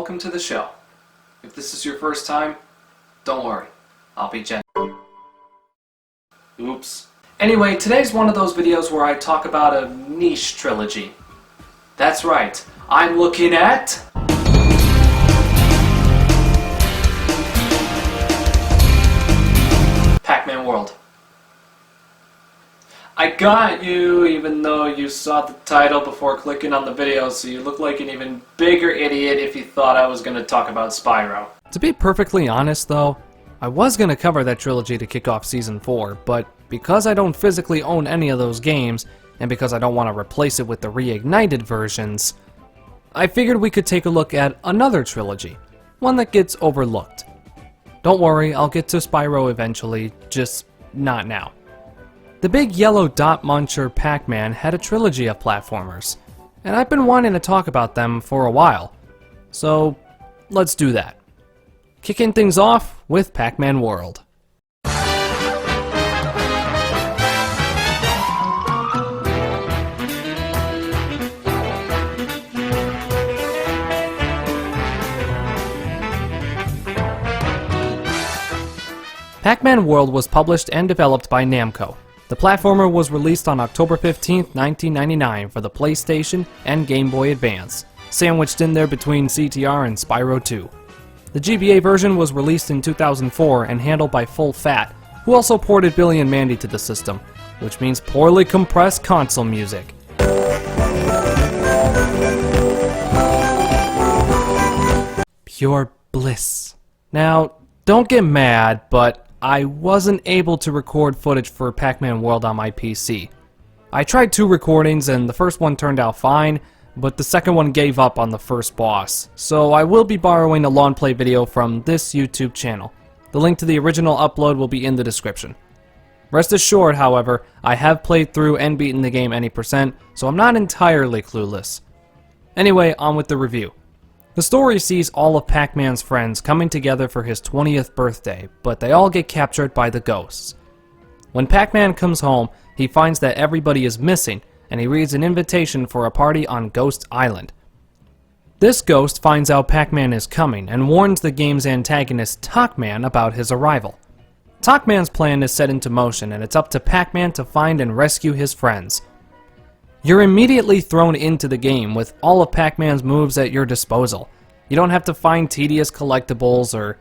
welcome to the show. If this is your first time, don't worry, I'll be gentle. Oops. Anyway, today's one of those videos where I talk about a niche trilogy. That's right, I'm looking at... Pac-Man World. I got you, even though you saw the title before clicking on the video, so you look like an even bigger idiot if you thought I was going to talk about Spyro. To be perfectly honest though, I was going to cover that trilogy to kick off Season 4, but because I don't physically own any of those games, and because I don't want to replace it with the reignited versions, I figured we could take a look at another trilogy, one that gets overlooked. Don't worry, I'll get to Spyro eventually, just not now. The big yellow dot muncher Pac-Man had a trilogy of platformers, and I've been wanting to talk about them for a while, so let's do that. Kicking things off with Pac-Man World. Pac-Man World was published and developed by Namco. The platformer was released on October 15, 1999 for the PlayStation and Game Boy Advance, sandwiched in there between CTR and Spyro 2. The GBA version was released in 2004 and handled by Full Fat, who also ported Billy and Mandy to the system, which means poorly compressed console music. Pure bliss. Now, don't get mad, but I wasn't able to record footage for Pac-Man World on my PC. I tried 2 recordings and the first one turned out fine, but the second one gave up on the first boss, so I will be borrowing a long play video from this YouTube channel. The link to the original upload will be in the description. Rest assured, however, I have played through and beaten the game any percent, so I'm not entirely clueless. Anyway, on with the review. The story sees all of Pac-Man's friends coming together for his 20th birthday, but they all get captured by the ghosts. When Pac-Man comes home, he finds that everybody is missing, and he reads an invitation for a party on Ghost Island. This ghost finds out Pac-Man is coming and warns the game's antagonist Toc-Man about his arrival. Toc-Man's plan is set into motion, and it's up to Pac-Man to find and rescue his friends. You're immediately thrown into the game with all of Pac-Man's moves at your disposal. You don't have to find tedious collectibles or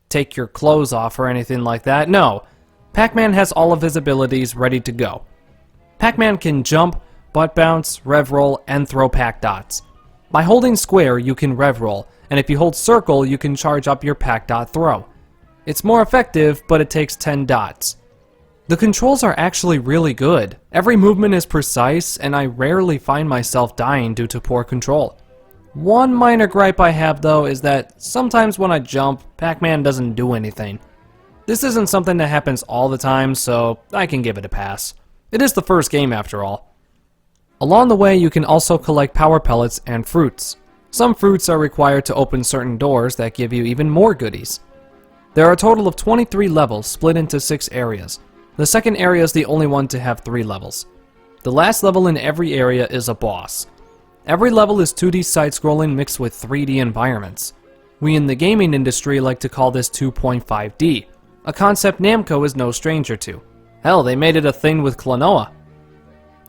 take your clothes off or anything like that. No, Pac-Man has all of his abilities ready to go. Pac-Man can jump, butt bounce, rev roll, and throw Pac dots. By holding square, you can rev roll, and if you hold circle, you can charge up your Pac dot throw. It's more effective, but it takes 10 dots. The controls are actually really good. Every movement is precise, and I rarely find myself dying due to poor control. One minor gripe I have though is that sometimes when I jump, Pac-Man doesn't do anything. This isn't something that happens all the time, so I can give it a pass. It is the first game after all. Along the way you can also collect power pellets and fruits. Some fruits are required to open certain doors that give you even more goodies. There are a total of 23 levels split into 6 areas. The second area is the only one to have 3 levels. The last level in every area is a boss. Every level is 2D side-scrolling mixed with 3D environments. We in the gaming industry like to call this 2.5D, a concept Namco is no stranger to. Hell, they made it a thing with Klonoa.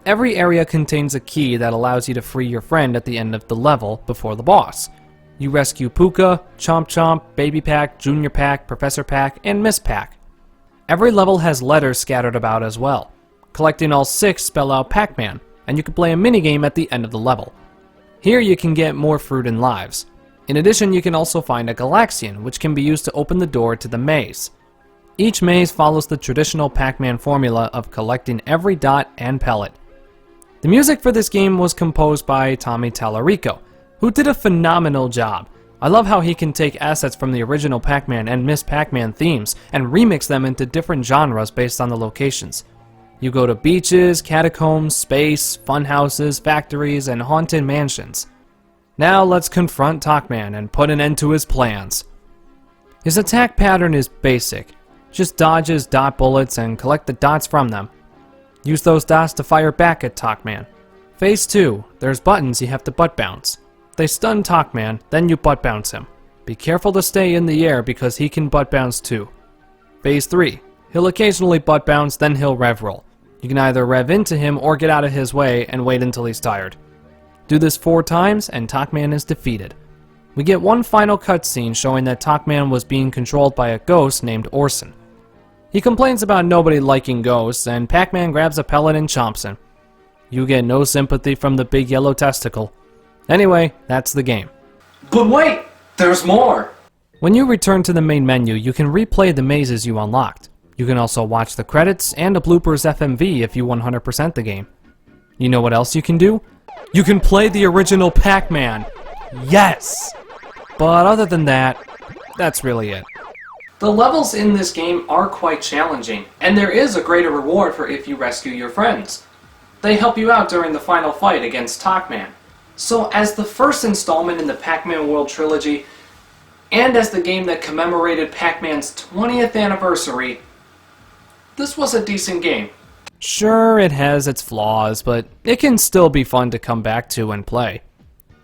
Every area contains a key that allows you to free your friend at the end of the level before the boss. You rescue Puka, Chomp Chomp, Baby Pac, Junior Pac, Professor Pac, and Miss Pac. Every level has letters scattered about as well. Collecting all 6 spell out Pac-Man, and you can play a minigame at the end of the level. Here you can get more fruit and lives. In addition, you can also find a Galaxian, which can be used to open the door to the maze. Each maze follows the traditional Pac-Man formula of collecting every dot and pellet. The music for this game was composed by Tommy Tallarico, who did a phenomenal job. I love how he can take assets from the original Pac-Man and Miss Pac-Man themes and remix them into different genres based on the locations. You go to beaches, catacombs, space, funhouses, factories, and haunted mansions. Now let's confront Toc-Man and put an end to his plans. His attack pattern is basic. Just dodge his dot bullets and collect the dots from them. Use those dots to fire back at Toc-Man. Phase 2, there's buttons you have to butt bounce. They stun Pac-Man, then you butt bounce him. Be careful to stay in the air because he can butt bounce too. Phase 3. He'll occasionally butt bounce, then he'll rev roll. You can either rev into him or get out of his way and wait until he's tired. Do this 4 times and Pac-Man is defeated. We get one final cutscene showing that Pac-Man was being controlled by a ghost named Orson. He complains about nobody liking ghosts, and Pac-Man grabs a pellet and chomps him. You get no sympathy from the big yellow testicle. Anyway, that's the game. But wait! There's more! When you return to the main menu, you can replay the mazes you unlocked. You can also watch the credits and a bloopers FMV if you 100% the game. You know what else you can do? You can play the original Pac-Man! Yes! But other than that, that's really it. The levels in this game are quite challenging, and there is a greater reward for if you rescue your friends. They help you out during the final fight against Pac-Man. So as the first installment in the Pac-Man World trilogy, and as the game that commemorated Pac-Man's 20th anniversary, this was a decent game. Sure, it has its flaws, but it can still be fun to come back to and play.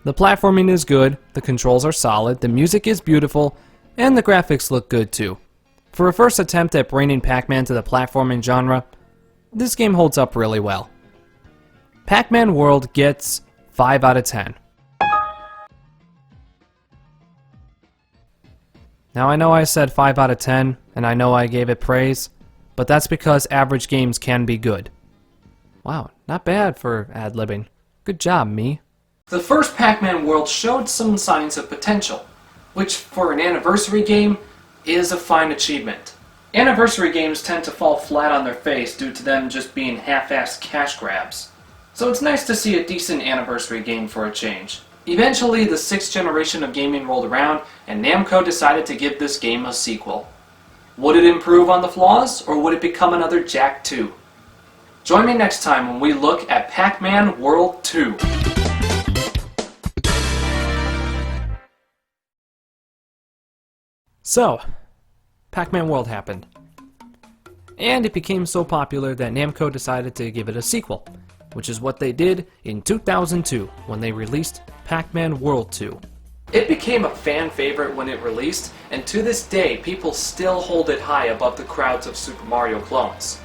The platforming is good, the controls are solid, the music is beautiful, and the graphics look good too. For a first attempt at bringing Pac-Man to the platforming genre, this game holds up really well. Pac-Man World gets 5 out of 10. Now I know I said 5 out of 10, and I know I gave it praise, but that's because average games can be good. Wow, not bad for ad-libbing. Good job, me. The first Pac-Man World showed some signs of potential, which for an anniversary game is a fine achievement. Anniversary games tend to fall flat on their face due to them just being half-assed cash grabs. So it's nice to see a decent anniversary game for a change. Eventually, the 6th generation of gaming rolled around, and Namco decided to give this game a sequel. Would it improve on the flaws, or would it become another Jak 2? Join me next time when we look at Pac-Man World 2. So, Pac-Man World happened. And it became so popular that Namco decided to give it a sequel, which is what they did in 2002 when they released Pac-Man World 2. It became a fan favorite when it released, and to this day people still hold it high above the crowds of Super Mario clones.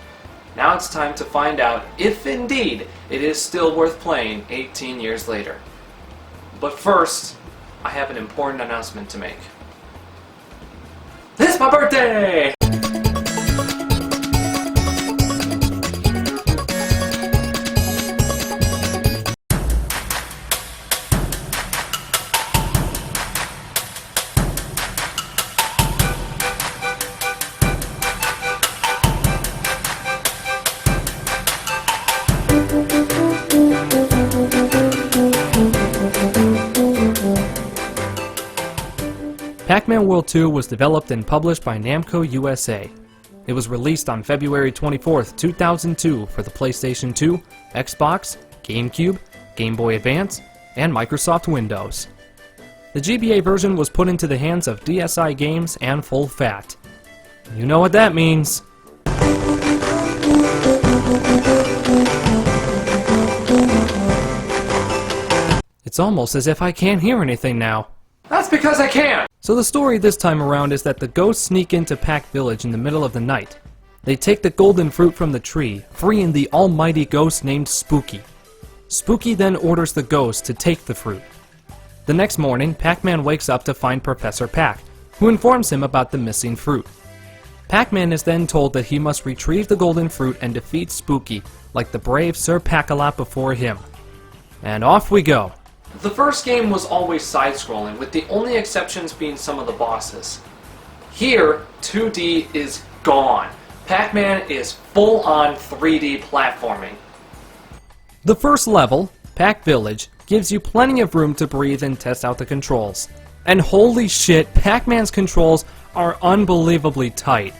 Now it's time to find out if indeed it is still worth playing 18 years later. But first, I have an important announcement to make. It's my birthday! Pac-Man World 2 was developed and published by Namco USA. It was released on February 24, 2002 for the PlayStation 2, Xbox, GameCube, Game Boy Advance, and Microsoft Windows. The GBA version was put into the hands of DSi Games and Full Fat. You know what that means. It's almost as if I can't hear anything now. That's because I can! So the story this time around is that the ghosts sneak into Pac Village in the middle of the night. They take the golden fruit from the tree, freeing the almighty ghost named Spooky. Spooky then orders the ghost to take the fruit. The next morning, Pac-Man wakes up to find Professor Pac, who informs him about the missing fruit. Pac-Man is then told that he must retrieve the golden fruit and defeat Spooky, like the brave Sir Pac-a-Lot before him. And off we go. The first game was always side-scrolling, with the only exceptions being some of the bosses. Here, 2D is gone. Pac-Man is full-on 3D platforming. The first level, Pac Village, gives you plenty of room to breathe and test out the controls. And holy shit, Pac-Man's controls are unbelievably tight.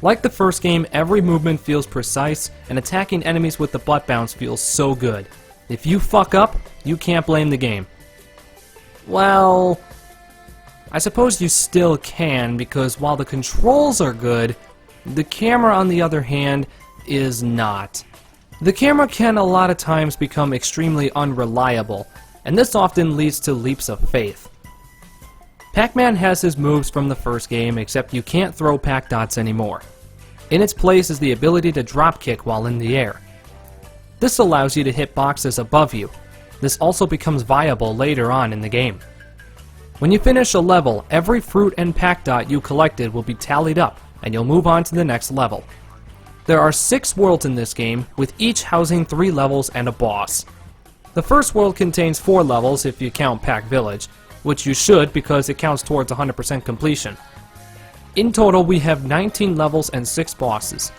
Like the first game, every movement feels precise, and attacking enemies with the butt bounce feels so good. If you fuck up, you can't blame the game. Well, I suppose you still can, because while the controls are good, the camera, on the other hand, is not. The camera can a lot of times become extremely unreliable, and this often leads to leaps of faith. Pac-Man has his moves from the first game, except you can't throw Pac Dots anymore. In its place is the ability to drop kick while in the air. This allows you to hit boxes above you. This also becomes viable later on in the game. When you finish a level, every fruit and Pac Dot you collected will be tallied up, and you'll move on to the next level. There are 6 worlds in this game, with each housing 3 levels and a boss. The first world contains 4 levels if you count Pac Village, which you should because it counts towards 100% completion. In total, we have 19 levels and 6 bosses.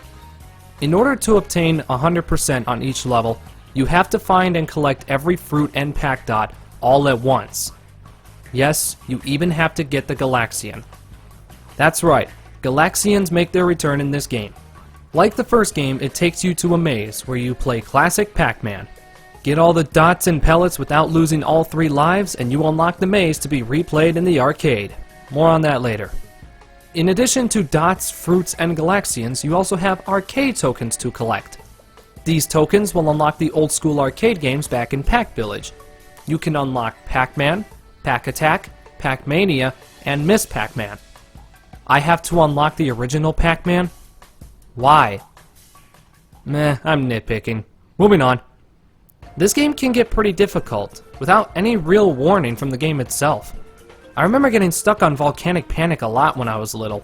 In order to obtain 100% on each level, you have to find and collect every fruit and Pac Dot all at once. Yes, you even have to get the Galaxian. That's right, Galaxians make their return in this game. Like the first game, it takes you to a maze where you play classic Pac-Man. Get all the dots and pellets without losing all 3 lives, and you unlock the maze to be replayed in the arcade. More on that later. In addition to dots, fruits, and Galaxians, you also have arcade tokens to collect. These tokens will unlock the old school arcade games back in Pac Village. You can unlock Pac-Man, Pac-Attack, Pac-Mania, and Miss Pac-Man. I have to unlock the original Pac-Man? Why? Meh, I'm nitpicking. Moving on. This game can get pretty difficult, without any real warning from the game itself. I remember getting stuck on Volcanic Panic a lot when I was little.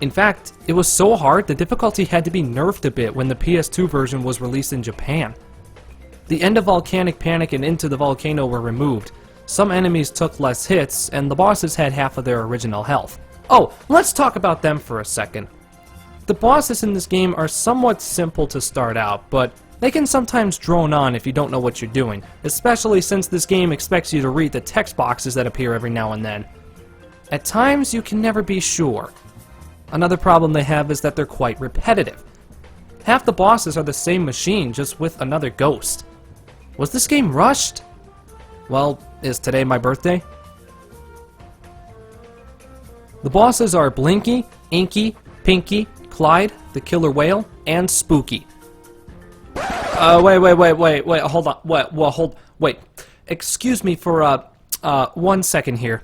In fact, it was so hard the difficulty had to be nerfed a bit when the PS2 version was released in Japan. The end of Volcanic Panic and Into the Volcano were removed. Some enemies took less hits, and the bosses had half of their original health. Oh, let's talk about them for a second. The bosses in this game are somewhat simple to start out, but they can sometimes drone on if you don't know what you're doing, especially since this game expects you to read the text boxes that appear every now and then. At times, you can never be sure. Another problem they have is that they're quite repetitive. Half the bosses are the same machine, just with another ghost. Was this game rushed? Well, is today my birthday? The bosses are Blinky, Inky, Pinky, Clyde, the Killer Whale, and Spooky. Wait, hold on. Wait. Excuse me for, 1 second here.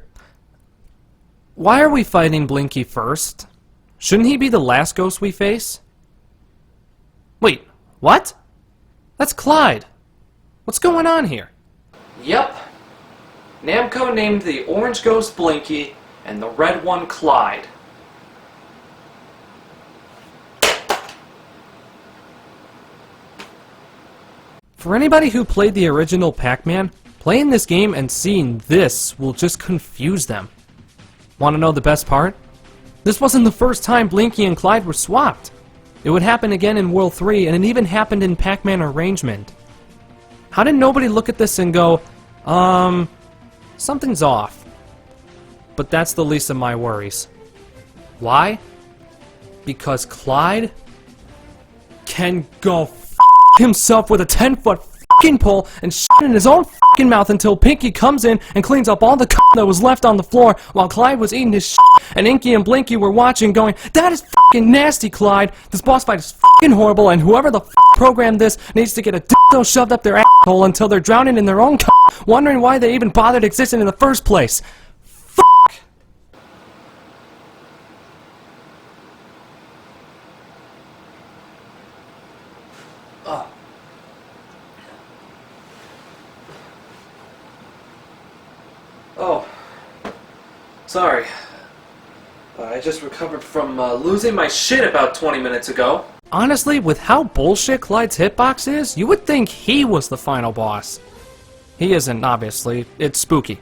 Why are we fighting Blinky first? Shouldn't he be the last ghost we face? Wait, what? That's Clyde. What's going on here? Yep. Namco named the orange ghost Blinky and the red one Clyde. For anybody who played the original Pac-Man, playing this game and seeing this will just confuse them. Want to know the best part? This wasn't the first time Blinky and Clyde were swapped. It would happen again in World 3, and it even happened in Pac-Man Arrangement. How did nobody look at this and go, something's off? But that's the least of my worries. Why? Because Clyde can go himself with a 10-foot fucking pole and shit in his own fucking mouth until Pinky comes in and cleans up all the that was left on the floor while Clyde was eating his shit, and Inky and Blinky were watching going, "That is fucking nasty, Clyde. This boss fight is fucking horrible, and whoever the programmed this needs to get a dildo shoved up their asshole until they're drowning in their own wondering why they even bothered existing in the first place." Fuck! Oh, sorry. I just recovered from losing my shit about 20 minutes ago. Honestly, with how bullshit Clyde's hitbox is, you would think he was the final boss. He isn't, obviously. It's Spooky.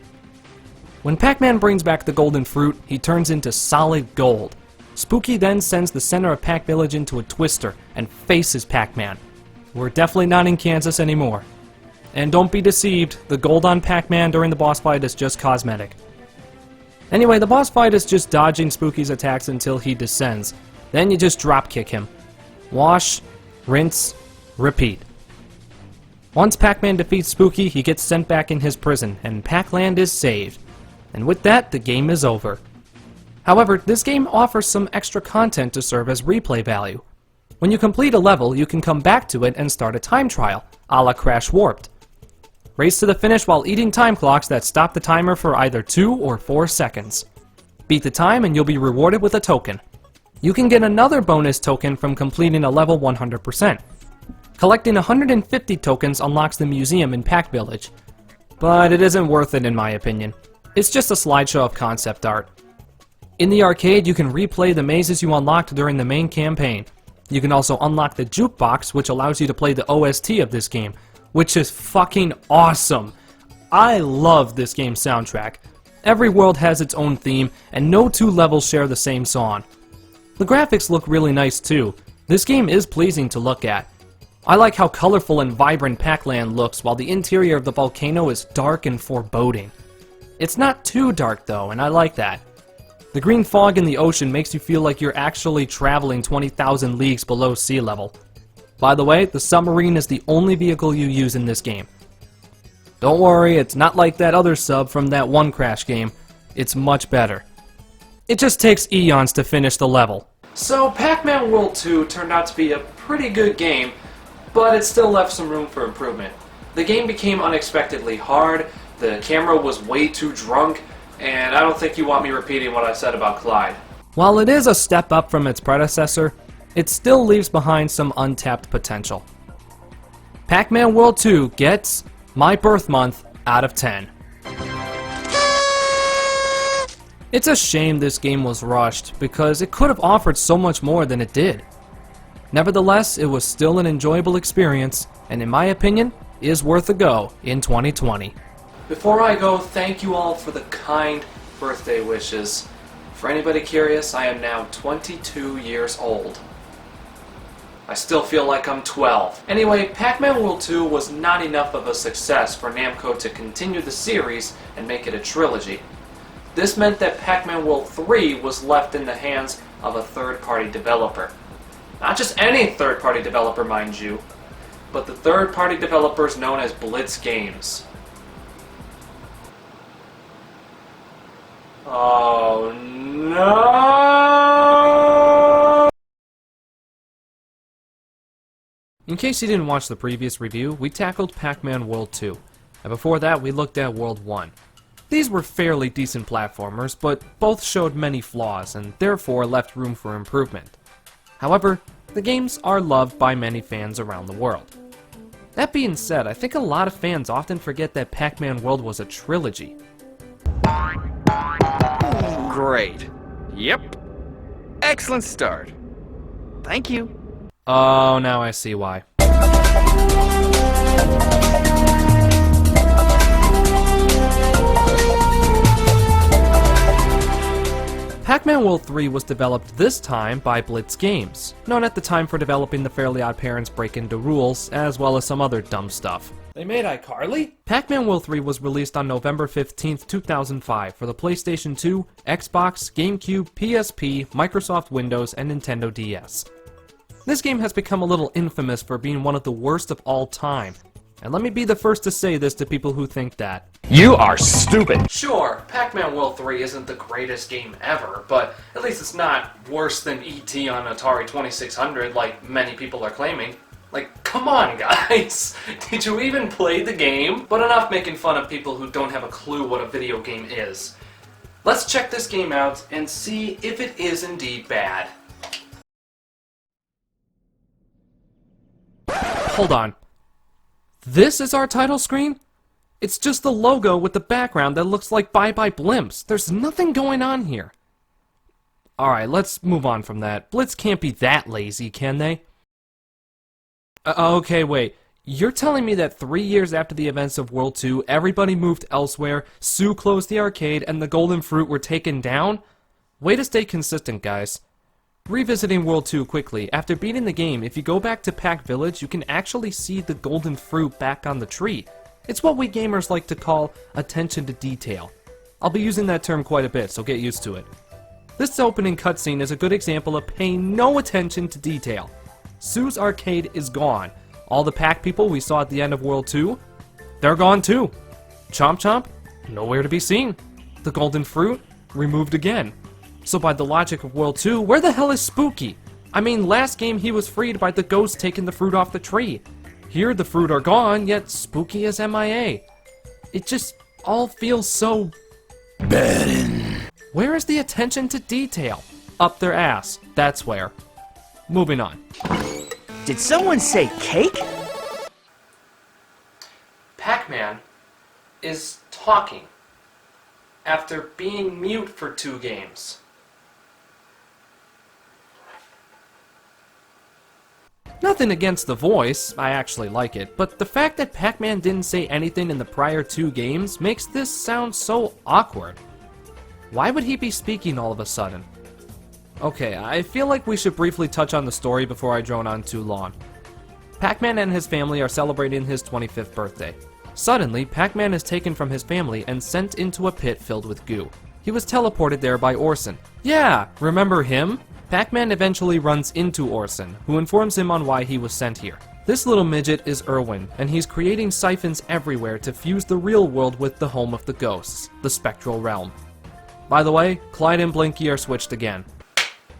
When Pac-Man brings back the golden fruit, he turns into solid gold. Spooky then sends the center of Pac Village into a twister and faces Pac-Man. We're definitely not in Kansas anymore. And don't be deceived, the gold on Pac-Man during the boss fight is just cosmetic. Anyway, the boss fight is just dodging Spooky's attacks until he descends. Then you just drop kick him. Wash, rinse, repeat. Once Pac-Man defeats Spooky, he gets sent back in his prison, and Pac-Land is saved. And with that, the game is over. However, this game offers some extra content to serve as replay value. When you complete a level, you can come back to it and start a time trial, a la Crash Warped. Race to the finish while eating time clocks that stop the timer for either 2 or 4 seconds. Beat the time and you'll be rewarded with a token. You can get another bonus token from completing a level 100%. Collecting 150 tokens unlocks the museum in Pac Village, but it isn't worth it in my opinion. It's just a slideshow of concept art. In the arcade, you can replay the mazes you unlocked during the main campaign. You can also unlock the jukebox, which allows you to play the OST of this game, which is fucking awesome. I love this game's soundtrack. Every world has its own theme, and no two levels share the same song. The graphics look really nice too. This game is pleasing to look at. I like how colorful and vibrant Pac-Land looks, while the interior of the volcano is dark and foreboding. It's not too dark though, and I like that. The green fog in the ocean makes you feel like you're actually traveling 20,000 leagues below sea level. By the way, the submarine is the only vehicle you use in this game. Don't worry, it's not like that other sub from that one Crash game. It's much better. It just takes eons to finish the level. So Pac-Man World 2 turned out to be a pretty good game, but it still left some room for improvement. The game became unexpectedly hard, the camera was way too drunk, and I don't think you want me repeating what I said about Clyde. While it is a step up from its predecessor, it still leaves behind some untapped potential. Pac-Man World 2 gets my birth month out of 10. It's a shame this game was rushed, because it could have offered so much more than it did. Nevertheless, it was still an enjoyable experience, and in my opinion, is worth a go in 2020. Before I go, thank you all for the kind birthday wishes. For anybody curious, I am now 22 years old. I still feel like I'm 12. Anyway, Pac-Man World 2 was not enough of a success for Namco to continue the series and make it a trilogy. This meant that Pac-Man World 3 was left in the hands of a third-party developer. Not just any third-party developer, mind you, but the third-party developers known as Blitz Games. Oh no! In case you didn't watch the previous review, we tackled Pac-Man World 2, and before that we looked at World 1. These were fairly decent platformers, but both showed many flaws and therefore left room for improvement. However, the games are loved by many fans around the world. That being said, I think a lot of fans often forget that Pac-Man World was a trilogy. Great. Yep. Excellent start. Thank you. Oh, now I see why. Pac-Man World 3 was developed this time by Blitz Games, known at the time for developing the Fairly OddParents Break Into Rules, as well as some other dumb stuff. They made iCarly? Pac-Man World 3 was released on November 15th, 2005 for the PlayStation 2, Xbox, GameCube, PSP, Microsoft Windows, and Nintendo DS. This game has become a little infamous for being one of the worst of all time, and let me be the first to say this to people who think that. You are stupid. Sure, Pac-Man World 3 isn't the greatest game ever, but at least it's not worse than E.T. on Atari 2600 like many people are claiming. Like, come on guys, did you even play the game? But enough making fun of people who don't have a clue what a video game is. Let's check this game out and see if it is indeed bad. Hold on. This is our title screen? It's just the logo with the background that looks like Bye Bye Blimps. There's nothing going on here. Alright, let's move on from that. Blitz can't be that lazy, can they? Okay, wait. You're telling me that 3 years after the events of World 2, everybody moved elsewhere, Sue closed the arcade, and the Golden Fruit were taken down? Way to stay consistent, guys. Revisiting World 2 quickly, after beating the game, if you go back to Pac Village, you can actually see the Golden Fruit back on the tree. It's what we gamers like to call attention to detail. I'll be using that term quite a bit, so get used to it. This opening cutscene is a good example of paying no attention to detail. Sue's arcade is gone. All the Pac people we saw at the end of World 2, they're gone too. Chomp Chomp, nowhere to be seen. The Golden Fruit, removed again. So by the logic of World 2, where the hell is Spooky? I mean, last game he was freed by the ghost taking the fruit off the tree. Here the fruit are gone, yet Spooky is MIA. It just all feels so... Where is the attention to detail? Up their ass, that's where. Moving on. Did someone say cake? Pac-Man is talking after being mute for 2 games. Nothing against the voice, I actually like it, but the fact that Pac-Man didn't say anything in the prior 2 games makes this sound so awkward. Why would he be speaking all of a sudden? Okay, I feel like we should briefly touch on the story before I drone on too long. Pac-Man and his family are celebrating his 25th birthday. Suddenly, Pac-Man is taken from his family and sent into a pit filled with goo. He was teleported there by Orson. Yeah, remember him? Pac-Man eventually runs into Orson, who informs him on why he was sent here. This little midget is Irwin, and he's creating siphons everywhere to fuse the real world with the home of the ghosts, the spectral realm. By the way, Clyde and Blinky are switched again.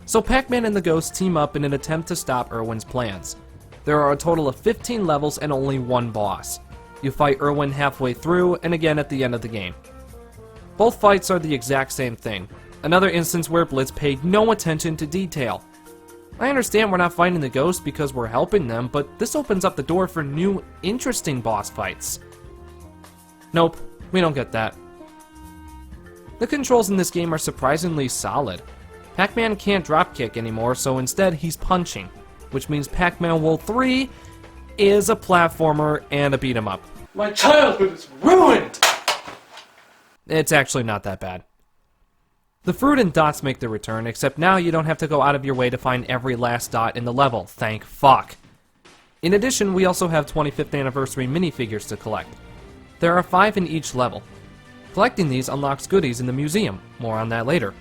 So Pac-Man and the ghosts team up in an attempt to stop Irwin's plans. There are a total of 15 levels and only 1 boss. You fight Irwin halfway through, and again at the end of the game. Both fights are the exact same thing. Another instance where Blitz paid no attention to detail. I understand we're not fighting the ghosts because we're helping them, but this opens up the door for new, interesting boss fights. Nope, we don't get that. The controls in this game are surprisingly solid. Pac-Man can't dropkick anymore, so instead he's punching, which means Pac-Man World 3 is a platformer and a beat-em-up. My childhood is ruined! It's actually not that bad. The fruit and dots make their return, except now you don't have to go out of your way to find every last dot in the level, thank fuck. In addition, we also have 25th anniversary minifigures to collect. There are 5 in each level. Collecting these unlocks goodies in the museum, more on that later.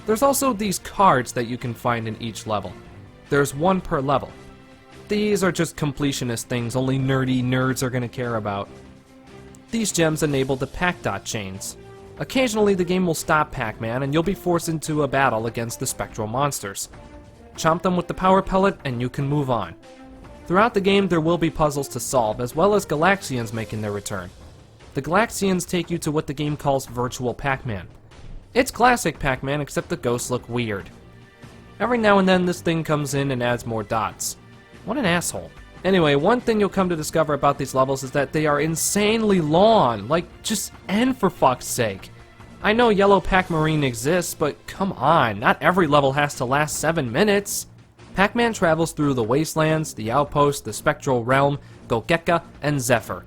There's also these cards that you can find in each level. There's 1 per level. These are just completionist things only nerdy nerds are gonna care about. These gems enable the Pac-Dot chains. Occasionally the game will stop Pac-Man and you'll be forced into a battle against the spectral monsters. Chomp them with the power pellet and you can move on. Throughout the game there will be puzzles to solve, as well as Galaxians making their return. The Galaxians take you to what the game calls Virtual Pac-Man. It's classic Pac-Man, except the ghosts look weird. Every now and then this thing comes in and adds more dots. What an asshole. Anyway, one thing you'll come to discover about these levels is that they are insanely long. Like, just end for fuck's sake. I know Yellow Pac-Marine exists, but come on, not every level has to last 7 minutes. Pac-Man travels through the Wastelands, the Outpost, the Spectral Realm, Gokeka, and Zephyr.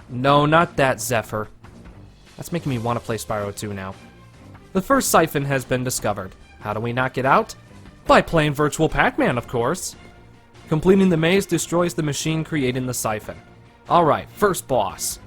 No, not that Zephyr. That's making me want to play Spyro 2 now. The first siphon has been discovered. How do we knock it out? By playing Virtual Pac-Man, of course. Completing the maze destroys the machine creating the siphon. Alright, first boss.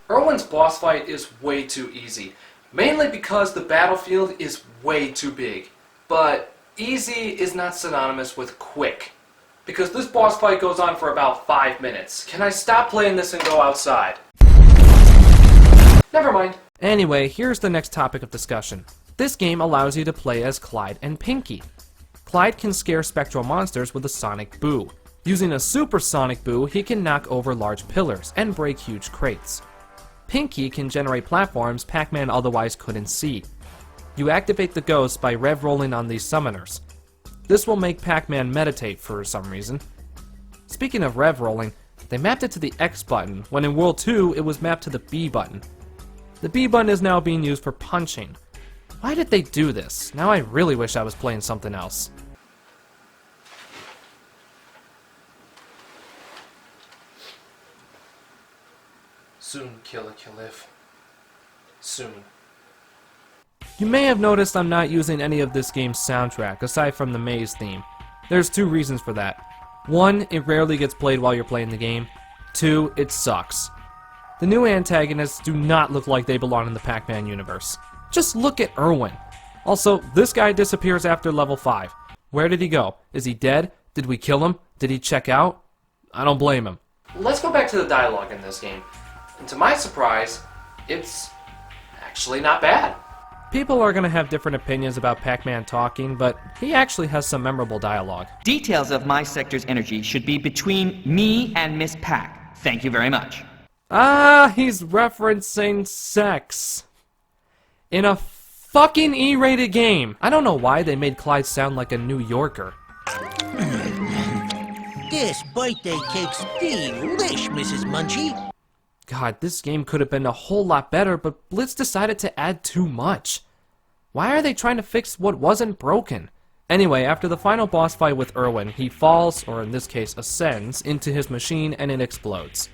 Irwin's boss fight is way too easy. Mainly because the battlefield is way too big. But easy is not synonymous with quick. Because this boss fight goes on for about 5 minutes. Can I stop playing this and go outside? Never mind. Anyway, here's the next topic of discussion. This game allows you to play as Clyde and Pinky. Clyde can scare spectral monsters with a sonic boo. Using a supersonic boo, he can knock over large pillars and break huge crates. Pinky can generate platforms Pac-Man otherwise couldn't see. You activate the ghosts by rev-rolling on these summoners. This will make Pac-Man meditate for some reason. Speaking of rev-rolling, they mapped it to the X button, when in World 2 it was mapped to the B button. The B button is now being used for punching. Why did they do this? Now I really wish I was playing something else. Soon, Killer Killif. Soon. You may have noticed I'm not using any of this game's soundtrack, aside from the maze theme. There's 2 reasons for that. 1, it rarely gets played while you're playing the game. 2, it sucks. The new antagonists do not look like they belong in the Pac-Man universe. Just look at Irwin. Also, this guy disappears after level 5. Where did he go? Is he dead? Did we kill him? Did he check out? I don't blame him. Let's go back to the dialogue in this game. And to my surprise, it's actually not bad. People are gonna have different opinions about Pac-Man talking, but he actually has some memorable dialogue. Details of my sector's energy should be between me and Miss Pac. Thank you very much. Ah, he's referencing sex. In a fucking E-rated game. I don't know why they made Clyde sound like a New Yorker. This birthday cake's delish, Mrs. Munchie. God, this game could have been a whole lot better, but Blitz decided to add too much. Why are they trying to fix what wasn't broken? Anyway, after the final boss fight with Irwin, he falls, or in this case ascends, into his machine and it explodes.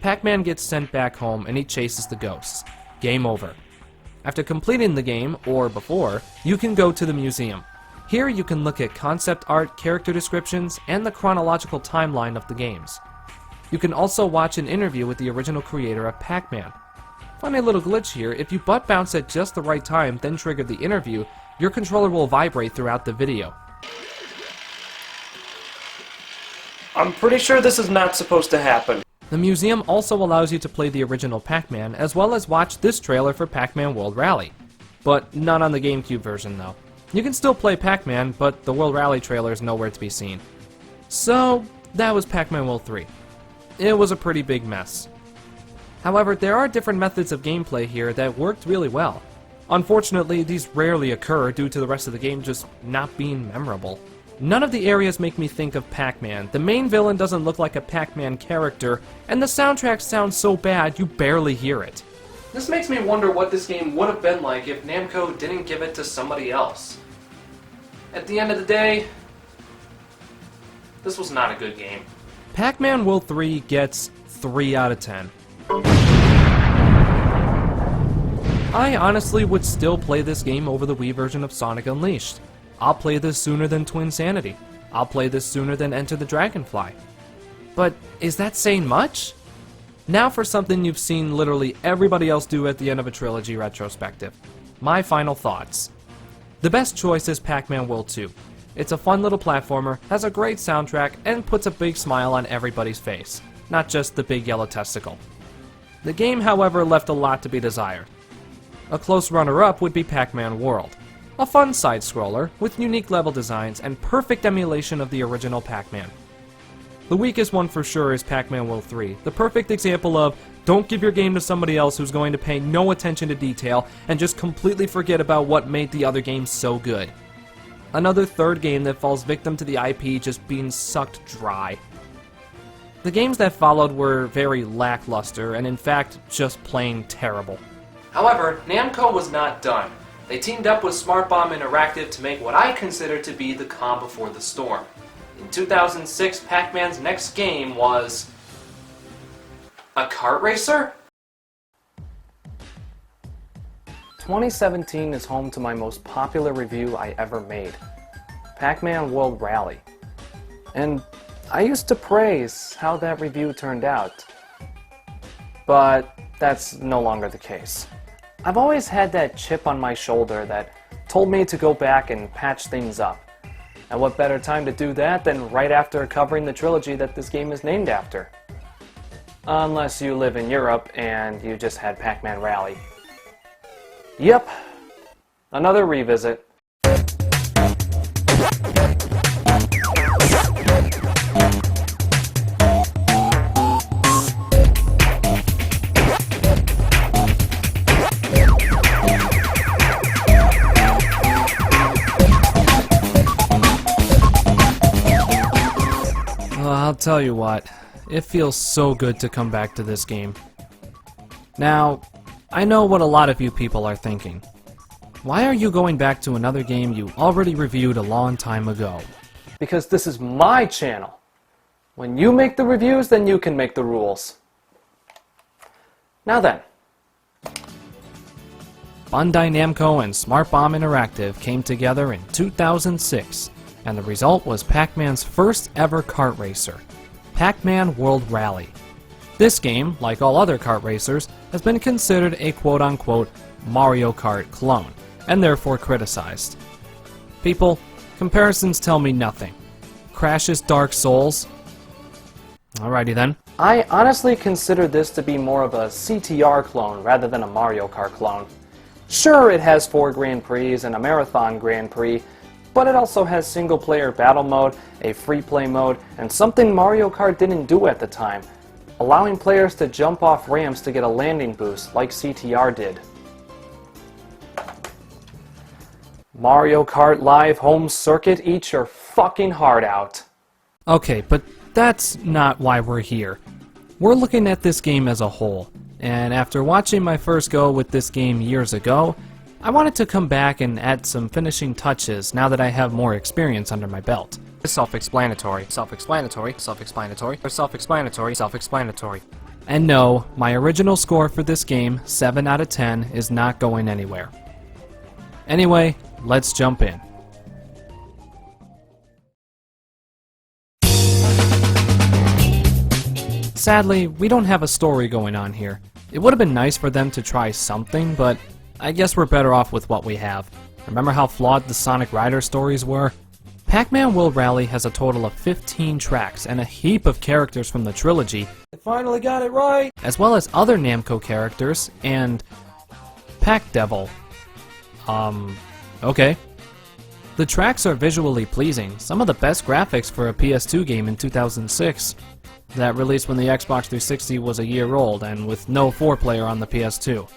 Pac-Man gets sent back home and he chases the ghosts. Game over. After completing the game, or before, you can go to the museum. Here you can look at concept art, character descriptions, and the chronological timeline of the games. You can also watch an interview with the original creator of Pac-Man. Funny little glitch here, if you butt bounce at just the right time, then trigger the interview, your controller will vibrate throughout the video. I'm pretty sure this is not supposed to happen. The museum also allows you to play the original Pac-Man, as well as watch this trailer for Pac-Man World Rally. But not on the GameCube version though. You can still play Pac-Man, but the World Rally trailer is nowhere to be seen. So, that was Pac-Man World 3. It was a pretty big mess. However, there are different methods of gameplay here that worked really well. Unfortunately, these rarely occur due to the rest of the game just not being memorable. None of the areas make me think of Pac-Man, the main villain doesn't look like a Pac-Man character, and the soundtrack sounds so bad you barely hear it. This makes me wonder what this game would have been like if Namco didn't give it to somebody else. At the end of the day, this was not a good game. Pac-Man World 3 gets 3 out of 10. I honestly would still play this game over the Wii version of Sonic Unleashed. I'll play this sooner than Twinsanity. I'll play this sooner than Enter the Dragonfly. But is that saying much? Now for something you've seen literally everybody else do at the end of a trilogy retrospective. My final thoughts. The best choice is Pac-Man World 2. It's a fun little platformer, has a great soundtrack, and puts a big smile on everybody's face, not just the big yellow testicle. The game, however, left a lot to be desired. A close runner-up would be Pac-Man World, a fun side-scroller with unique level designs and perfect emulation of the original Pac-Man. The weakest one for sure is Pac-Man World 3, the perfect example of don't give your game to somebody else who's going to pay no attention to detail and just completely forget about what made the other games so good. Another third game that falls victim to the IP just being sucked dry. The games that followed were very lackluster and in fact just plain terrible. However, Namco was not done. They teamed up with SmartBomb Interactive to make what I consider to be the calm before the storm. In 2006, Pac-Man's next game was a kart racer? 2017 is home to my most popular review I ever made, Pac-Man World Rally. And I used to praise how that review turned out. But that's no longer the case. I've always had that chip on my shoulder that told me to go back and patch things up. And what better time to do that than right after covering the trilogy that this game is named after? Unless you live in Europe and you just had Pac-Man Rally. Yep, another revisit. I'll tell you what, it feels so good to come back to this game. Now, I know what a lot of you people are thinking. Why are you going back to another game you already reviewed a long time ago? Because this is my channel. When you make the reviews, then you can make the rules. Now then. Bandai Namco and SmartBomb Interactive came together in 2006, and the result was Pac-Man's first ever kart racer, Pac-Man World Rally. This game, like all other kart racers, has been considered a quote-unquote Mario Kart clone, and therefore criticized. People, comparisons tell me nothing. Crash's Dark Souls. Alrighty then. I honestly consider this to be more of a CTR clone rather than a Mario Kart clone. Sure, it has 4 Grand Prix and a Marathon Grand Prix, but it also has single-player battle mode, a free-play mode, and something Mario Kart didn't do at the time, allowing players to jump off ramps to get a landing boost like CTR did. Mario Kart Live Home Circuit, eat your fucking heart out. Okay, but that's not why we're here. We're looking at this game as a whole, and after watching my first go with this game years ago, I wanted to come back and add some finishing touches now that I have more experience under my belt. Self-explanatory, self-explanatory, self-explanatory, or self-explanatory, self-explanatory. And no, my original score for this game, 7 out of 10, is not going anywhere. Anyway, let's jump in. Sadly, we don't have a story going on here. It would have been nice for them to try something, but I guess we're better off with what we have. Remember how flawed the Sonic Rider stories were? Pac-Man World Rally has a total of 15 tracks and a heap of characters from the trilogy. I finally got it right! As well as other Namco characters and Pac-Devil. Okay. The tracks are visually pleasing, some of the best graphics for a PS2 game in 2006. That released when the Xbox 360 was a year old and with no 4-player on the PS2.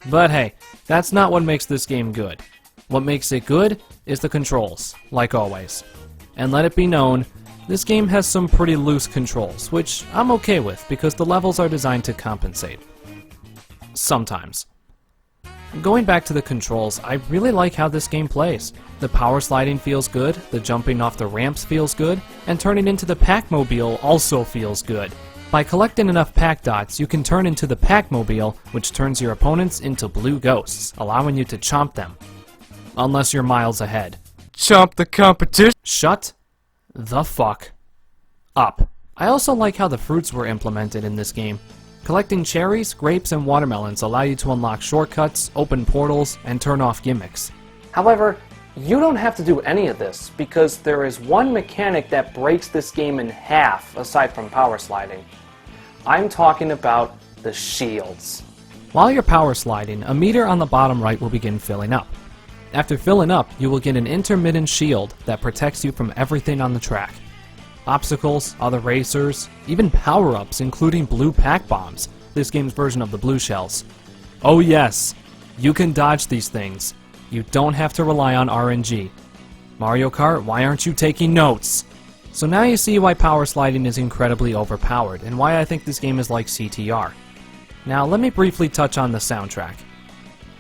But hey, that's not what makes this game good. What makes it good is the controls, like always. And let it be known, this game has some pretty loose controls, which I'm okay with because the levels are designed to compensate. Sometimes. Going back to the controls, I really like how this game plays. The power sliding feels good, the jumping off the ramps feels good, and turning into the Pac-Mobile also feels good. By collecting enough Pac dots, you can turn into the Pac-Mobile, which turns your opponents into blue ghosts, allowing you to chomp them. Unless you're miles ahead. Chomp the competition. Shut the fuck up. I also like how the fruits were implemented in this game. Collecting cherries, grapes, and watermelons allow you to unlock shortcuts, open portals, and turn off gimmicks. However, you don't have to do any of this, because there is one mechanic that breaks this game in half, aside from power sliding. I'm talking about the shields. While you're power sliding, a meter on the bottom right will begin filling up. After filling up, you will get an intermittent shield that protects you from everything on the track. Obstacles, other racers, even power-ups including blue Pac bombs, this game's version of the blue shells. Oh yes, you can dodge these things. You don't have to rely on RNG. Mario Kart, why aren't you taking notes? So now you see why power sliding is incredibly overpowered, and why I think this game is like CTR. Now let me briefly touch on the soundtrack.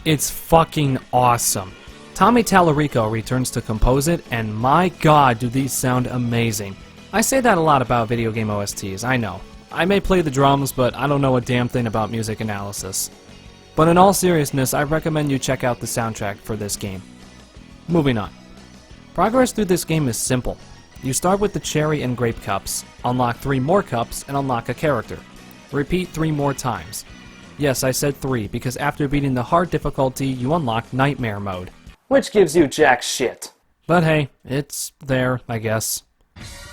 It's fucking awesome. Tommy Tallarico returns to compose it, and my god do these sound amazing. I say that a lot about video game OSTs, I know. I may play the drums, but I don't know a damn thing about music analysis. But in all seriousness, I recommend you check out the soundtrack for this game. Moving on. Progress through this game is simple. You start with the cherry and grape cups, unlock 3 more cups, and unlock a character. Repeat 3 more times. Yes, I said 3, because after beating the hard difficulty, you unlock Nightmare Mode. Which gives you jack shit. But hey, it's there, I guess.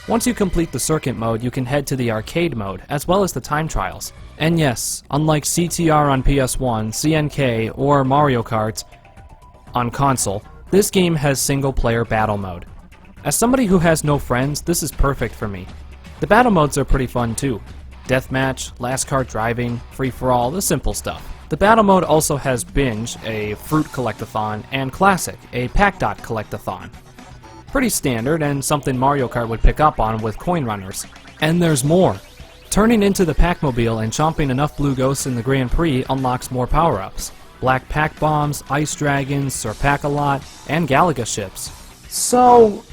Once you complete the circuit mode, you can head to the arcade mode, as well as the time trials. And yes, unlike CTR on PS1, CNK, or Mario Kart on console, this game has single-player battle mode. As somebody who has no friends, this is perfect for me. The battle modes are pretty fun too. Deathmatch, last cart driving, free-for-all, the simple stuff. The battle mode also has Binge, a fruit collectathon, and Classic, a Pac-Dot collectathon. Pretty standard, and something Mario Kart would pick up on with coin runners. And there's more. Turning into the Pac-Mobile and chomping enough blue ghosts in the Grand Prix unlocks more power-ups. Black Pac Bombs, Ice Dragons, Sir Pac-A-Lot, and Galaga ships. So,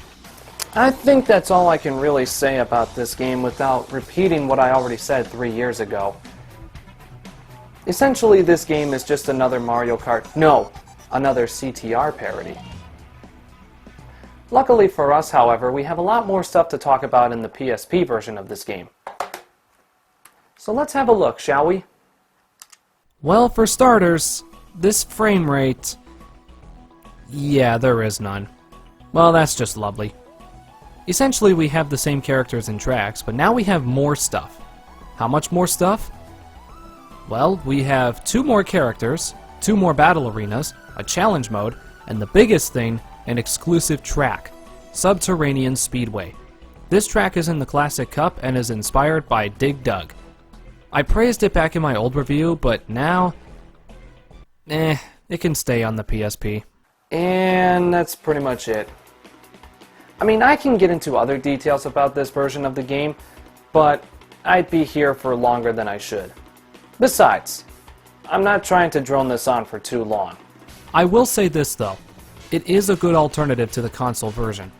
I think that's all I can really say about this game without repeating what I already said 3 years ago. Essentially, this game is just another Mario Kart, no, another CTR parody. Luckily for us, however, we have a lot more stuff to talk about in the PSP version of this game. So let's have a look, shall we? Well, for starters, this frame rate... yeah, there is none. Well, that's just lovely. Essentially, we have the same characters and tracks, but now we have more stuff. How much more stuff? Well, we have 2 more characters, 2 more battle arenas, a challenge mode, and the biggest thing, an exclusive track, Subterranean Speedway. This track is in the Classic Cup and is inspired by Dig Dug. I praised it back in my old review, but now, it can stay on the PSP. And that's pretty much it. I mean, I can get into other details about this version of the game, but I'd be here for longer than I should. Besides, I'm not trying to drone this on for too long. I will say this though, it is a good alternative to the console version.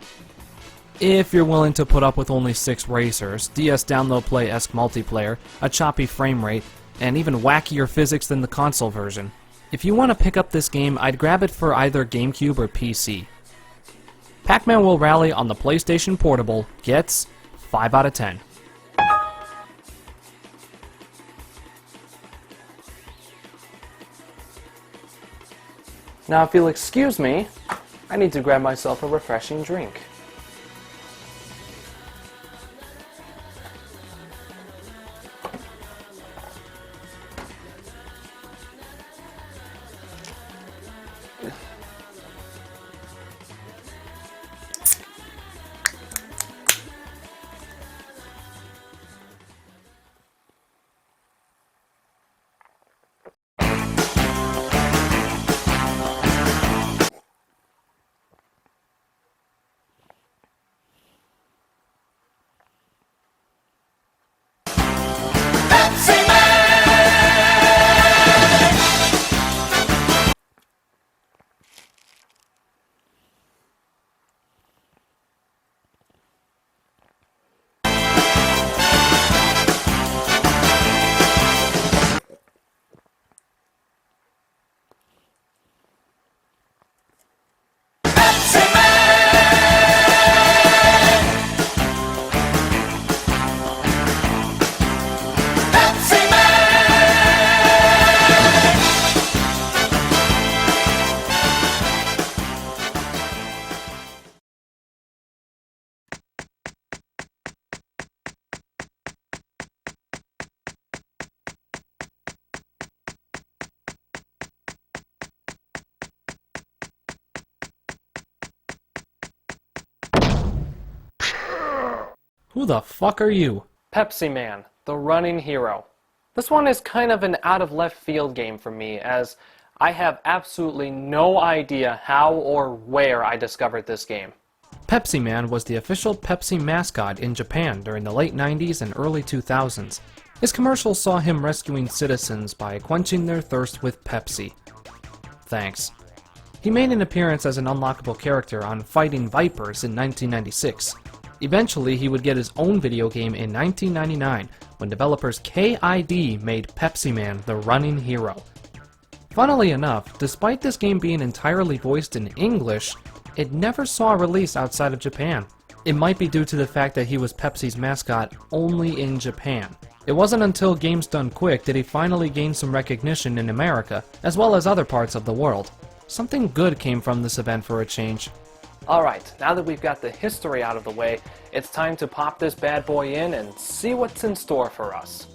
If you're willing to put up with only 6 racers, DS download play-esque multiplayer, a choppy frame rate, and even wackier physics than the console version. If you want to pick up this game, I'd grab it for either GameCube or PC. Pac-Man World Rally on the PlayStation Portable gets 5 out of 10. Now if you'll excuse me, I need to grab myself a refreshing drink. Who the fuck are you? Pepsiman, the running hero. This one is kind of an out of left field game for me, as I have absolutely no idea how or where I discovered this game. Pepsiman was the official Pepsi mascot in Japan during the late 90s and early 2000s. His commercials saw him rescuing citizens by quenching their thirst with Pepsi. Thanks. He made an appearance as an unlockable character on Fighting Vipers in 1996. Eventually, he would get his own video game in 1999 when developers KID made Pepsiman the running hero. Funnily enough, despite this game being entirely voiced in English, it never saw a release outside of Japan. It might be due to the fact that he was Pepsi's mascot only in Japan. It wasn't until Games Done Quick did he finally gain some recognition in America, as well as other parts of the world. Something good came from this event for a change. Alright, now that we've got the history out of the way, it's time to pop this bad boy in and see what's in store for us.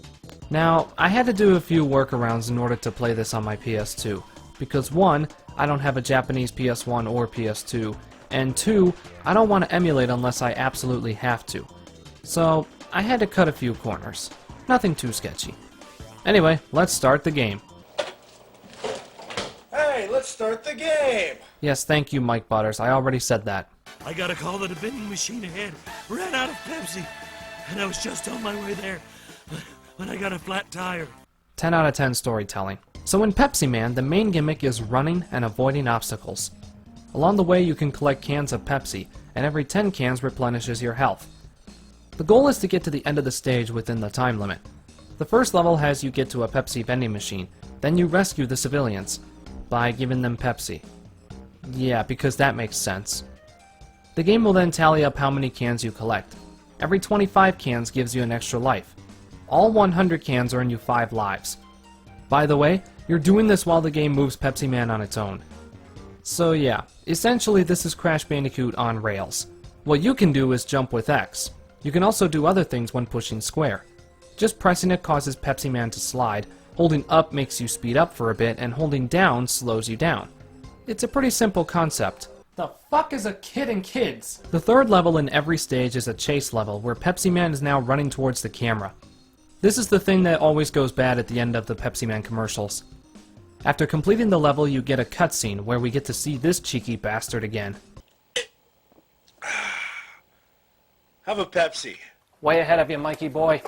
Now, I had to do a few workarounds in order to play this on my PS2, because 1, I don't have a Japanese PS1 or PS2, and 2, I don't want to emulate unless I absolutely have to. So, I had to cut a few corners. Nothing too sketchy. Anyway, let's start the game. Hey, let's start the game! Yes, thank you, Mike Butters. I already said that. I got a call that a vending machine ahead ran out of Pepsi, and I was just on my way there when I got a flat tire. 10 out of 10 storytelling. So in Pepsiman, the main gimmick is running and avoiding obstacles. Along the way, you can collect cans of Pepsi, and every 10 cans replenishes your health. The goal is to get to the end of the stage within the time limit. The first level has you get to a Pepsi vending machine, then you rescue the civilians by giving them Pepsi. Yeah, because that makes sense. The game will then tally up how many cans you collect. Every 25 cans gives you an extra life. All 100 cans earn you 5 lives. By the way, you're doing this while the game moves Pepsiman on its own. So yeah, essentially this is Crash Bandicoot on rails. What you can do is jump with X. You can also do other things when pushing square. Just pressing it causes Pepsiman to slide, holding up makes you speed up for a bit, and holding down slows you down. It's a pretty simple concept. The fuck is a kid and kids? The third level in every stage is a chase level, where Pepsiman is now running towards the camera. This is the thing that always goes bad at the end of the Pepsiman commercials. After completing the level, you get a cutscene, where we get to see this cheeky bastard again. Have a Pepsi. Way ahead of you, Mikey boy.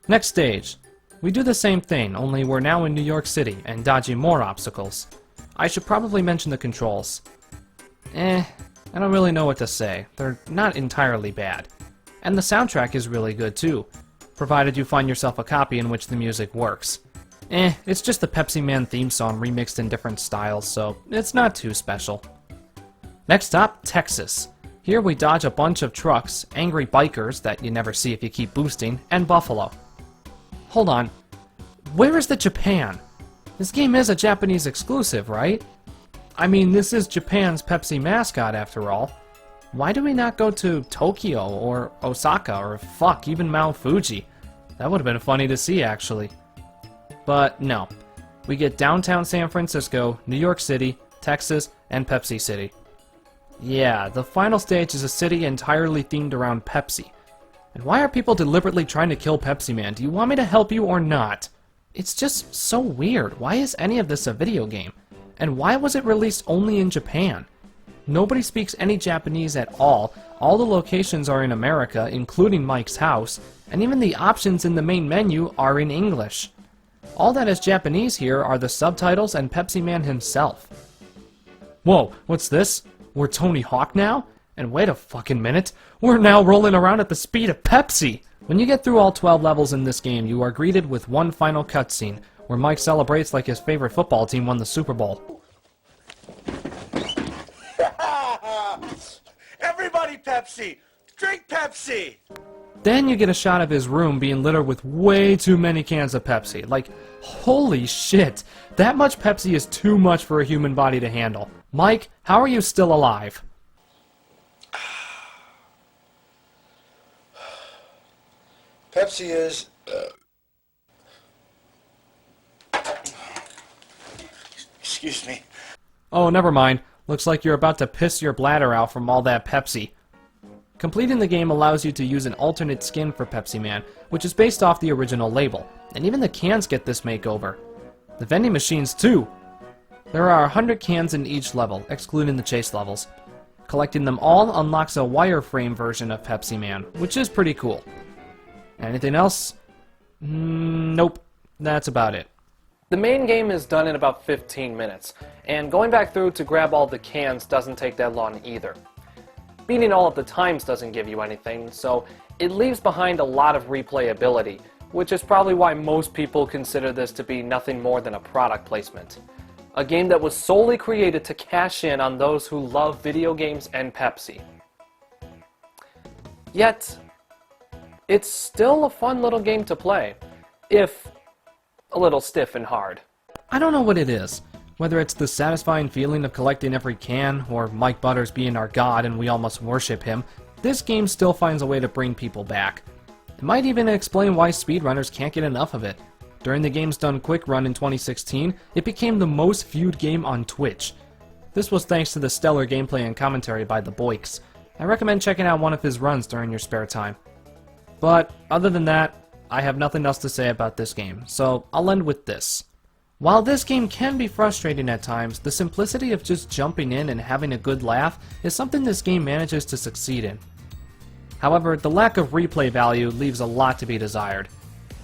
Next stage. We do the same thing, only we're now in New York City and dodging more obstacles. I should probably mention the controls. I don't really know what to say. They're not entirely bad. And the soundtrack is really good too, provided you find yourself a copy in which the music works. It's just the Pepsiman theme song remixed in different styles, so it's not too special. Next up, Texas. Here we dodge a bunch of trucks, angry bikers that you never see if you keep boosting, and Buffalo. Hold on. Where is the Japan? This game is a Japanese exclusive, right? I mean, this is Japan's Pepsi mascot after all. Why do we not go to Tokyo or Osaka or fuck, even Mount Fuji? That would have been funny to see, actually. But no. We get downtown San Francisco, New York City, Texas, and Pepsi City. Yeah, the final stage is a city entirely themed around Pepsi. And why are people deliberately trying to kill Pepsiman? Do you want me to help you or not? It's just so weird. Why is any of this a video game? And why was it released only in Japan? Nobody speaks any Japanese at all. All the locations are in America, including Mike's house, and even the options in the main menu are in English. All that is Japanese here are the subtitles and Pepsiman himself. Whoa, what's this? We're Tony Hawk now? And wait a fucking minute, we're now rolling around at the speed of Pepsi! When you get through all 12 levels in this game, you are greeted with one final cutscene, where Mike celebrates like his favorite football team won the Super Bowl. Everybody Pepsi! Drink Pepsi! Then you get a shot of his room being littered with way too many cans of Pepsi. Like, holy shit, that much Pepsi is too much for a human body to handle. Mike, how are you still alive? Pepsi is... Excuse me. Oh, never mind. Looks like you're about to piss your bladder out from all that Pepsi. Completing the game allows you to use an alternate skin for Pepsiman, which is based off the original label, and even the cans get this makeover. The vending machines too! There are 100 cans in each level, excluding the chase levels. Collecting them all unlocks a wireframe version of Pepsiman, which is pretty cool. Anything else? Nope. That's about it. The main game is done in about 15 minutes, and going back through to grab all the cans doesn't take that long either. Beating all of the times doesn't give you anything, so it leaves behind a lot of replayability, which is probably why most people consider this to be nothing more than a product placement. A game that was solely created to cash in on those who love video games and Pepsi. Yet, it's still a fun little game to play, if a little stiff and hard. I don't know what it is. Whether it's the satisfying feeling of collecting every can, or Mike Butters being our god and we all must worship him, this game still finds a way to bring people back. It might even explain why speedrunners can't get enough of it. During the game's done quick run in 2016, it became the most viewed game on Twitch. This was thanks to the stellar gameplay and commentary by the Boyks. I recommend checking out one of his runs during your spare time. But other than that, I have nothing else to say about this game, so I'll end with this. While this game can be frustrating at times, the simplicity of just jumping in and having a good laugh is something this game manages to succeed in. However, the lack of replay value leaves a lot to be desired.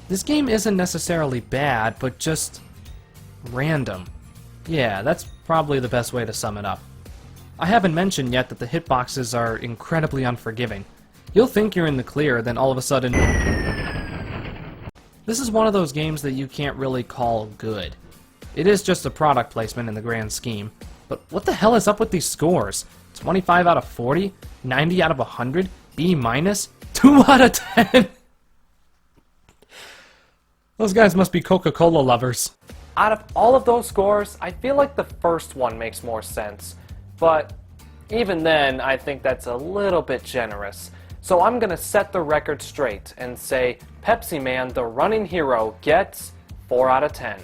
This game isn't necessarily bad, but just random. Yeah, that's probably the best way to sum it up. I haven't mentioned yet that the hitboxes are incredibly unforgiving. You'll think you're in the clear, then all of a sudden... This is one of those games that you can't really call good. It is just a product placement in the grand scheme. But what the hell is up with these scores? 25 out of 40? 90 out of 100? B-, 2 out of 10? Those guys must be Coca-Cola lovers. Out of all of those scores, I feel like the first one makes more sense. But even then, I think that's a little bit generous. So I'm gonna set the record straight and say Pepsiman, the running hero, gets 4 out of 10.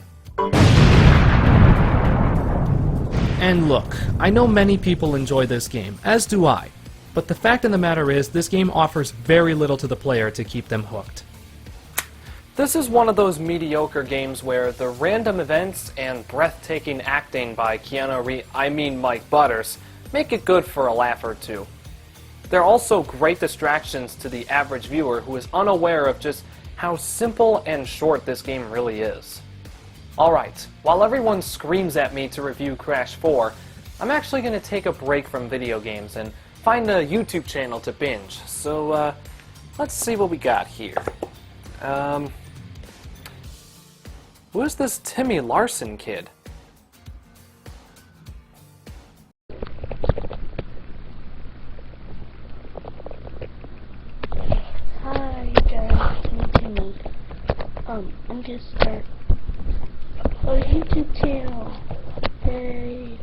And look, I know many people enjoy this game, as do I. But the fact of the matter is, this game offers very little to the player to keep them hooked. This is one of those mediocre games where the random events and breathtaking acting by Mike Butters make it good for a laugh or two. They're also great distractions to the average viewer who is unaware of just how simple and short this game really is. Alright, while everyone screams at me to review Crash 4, I'm actually going to take a break from video games and find a YouTube channel to binge. So, let's see what we got here. Who's this Timmy Larson kid? Hi guys, I'm Timmy. I'm gonna start a YouTube channel. Yay!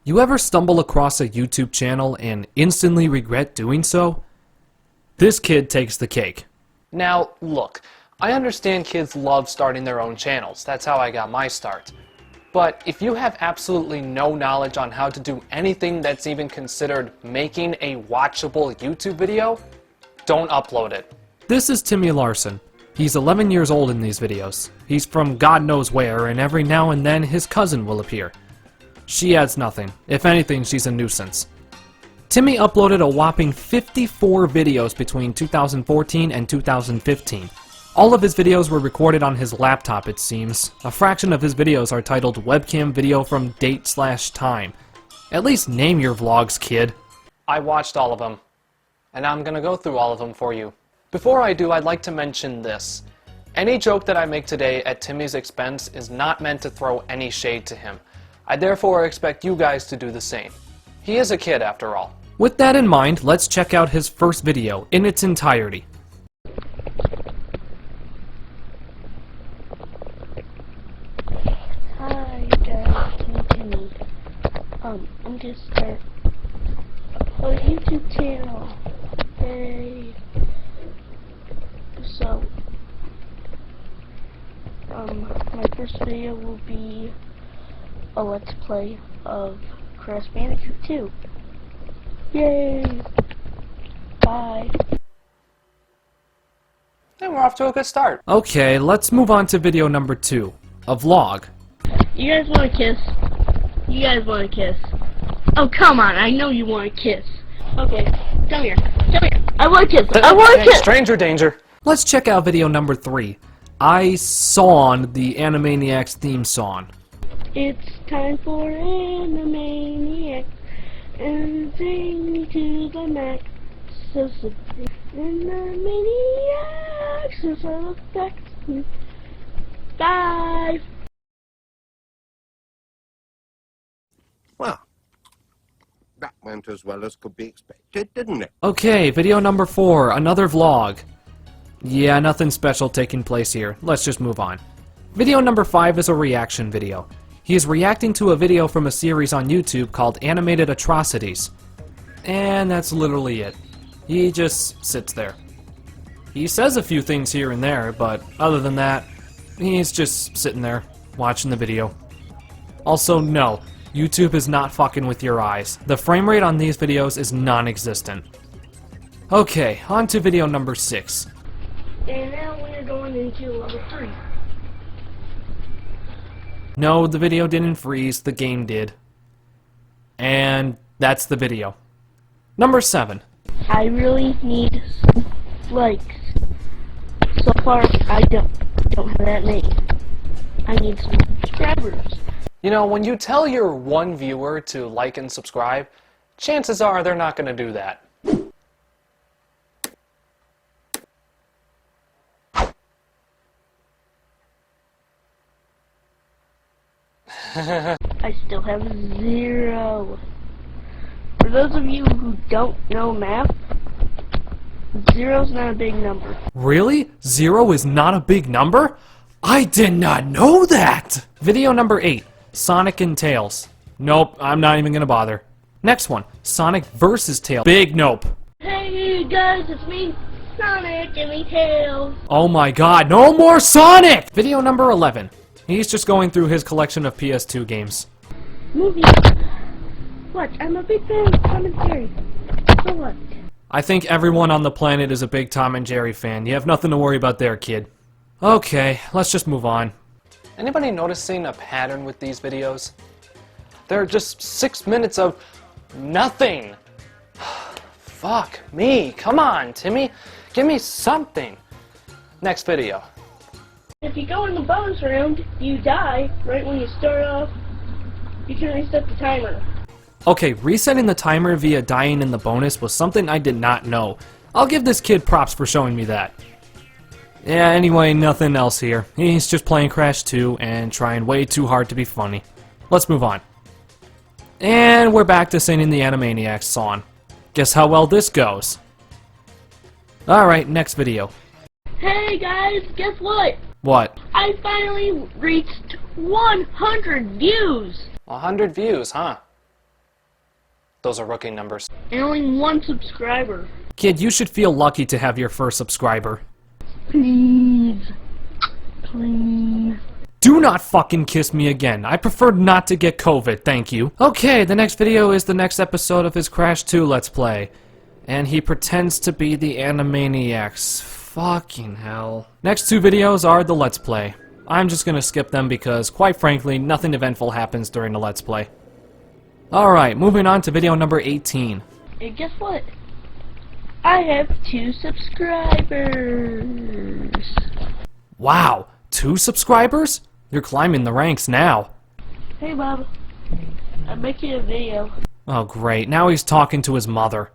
You ever stumble across a YouTube channel and instantly regret doing so? This kid takes the cake. Now, look, I understand kids love starting their own channels. That's how I got my start. But if you have absolutely no knowledge on how to do anything that's even considered making a watchable YouTube video, don't upload it. This is Timmy Larson. He's 11 years old in these videos. He's from God knows where, and every now and then his cousin will appear. She adds nothing. If anything, she's a nuisance. Timmy uploaded a whopping 54 videos between 2014 and 2015. All of his videos were recorded on his laptop, it seems. A fraction of his videos are titled webcam video from date/time. At least name your vlogs, kid. I watched all of them, and I'm gonna go through all of them for you. Before I do, I'd like to mention this. Any joke that I make today at Timmy's expense is not meant to throw any shade to him. I therefore expect you guys to do the same. He is a kid after all. With that in mind, let's check out his first video in its entirety. Hi guys, I'm Timmy. I'm gonna start a YouTube channel. Yay! So, my first video will be a Let's Play of Crash Bandicoot 2. Yay! Bye! And we're off to a good start. Okay, let's move on to video number 2. A vlog. You guys want to kiss? You guys want to kiss? Oh, come on, I know you want to kiss. Okay, come here. Come here. I want to kiss. I want to kiss! Stranger danger. Let's check out video number 3. I Sawn the Animaniacs theme song. It's time for Animaniacs and sing to the max. So Animaniacs is all effect. Bye. Well, that went as well as could be expected, didn't it? Okay, video number 4, another vlog. Yeah, nothing special taking place here. Let's just move on. Video number 5 is a reaction video. He is reacting to a video from a series on YouTube called Animated Atrocities. And that's literally it. He just sits there. He says a few things here and there, but other than that, he's just sitting there, watching the video. Also, no, YouTube is not fucking with your eyes. The frame rate on these videos is non-existent. Okay, on to video number 6. And now we're going into level 3. No, the video didn't freeze, the game did. And that's the video. Number 7. I really need some likes. So far, I don't have that many. I need some subscribers. You know, when you tell your one viewer to like and subscribe, chances are they're not going to do that. I still have 0. For those of you who don't know math, 0's not a big number. Really? 0 is not a big number? I did not know that! Video number 8, Sonic and Tails. Nope, I'm not even gonna bother. Next one, Sonic vs. Tails. Big nope. Hey guys, it's me, Sonic, and me Tails. Oh my god, no more Sonic! Video number 11. He's just going through his collection of PS2 games. Movie. What? I'm a big fan of Tom and Jerry. So what? I think everyone on the planet is a big Tom and Jerry fan. You have nothing to worry about there, kid. Okay, let's just move on. Anybody noticing a pattern with these videos? They're just 6 minutes of nothing. Fuck me. Come on, Timmy. Give me something. Next video. If you go in the bonus round, you die right when you start off. You can reset the timer. Okay, resetting the timer via dying in the bonus was something I did not know. I'll give this kid props for showing me that. Yeah, anyway, nothing else here. He's just playing Crash 2 and trying way too hard to be funny. Let's move on. And we're back to singing the Animaniacs song. Guess how well this goes. Alright, next video. Hey guys, guess what? What? I finally reached 100 views! 100 views, huh? Those are rookie numbers. And only 1 subscriber. Kid, you should feel lucky to have your first subscriber. Please. Please. Do not fucking kiss me again. I prefer not to get COVID, thank you. Okay, the next video is the next episode of his Crash 2 Let's Play. And he pretends to be the Animaniacs. Fucking hell. Next 2 videos are the Let's Play. I'm just gonna skip them because, quite frankly, nothing eventful happens during the Let's Play. Alright, moving on to video number 18. And guess what? I have 2 subscribers. Wow, 2 subscribers? You're climbing the ranks now. Hey Bob, I'm making a video. Oh great, now he's talking to his mother.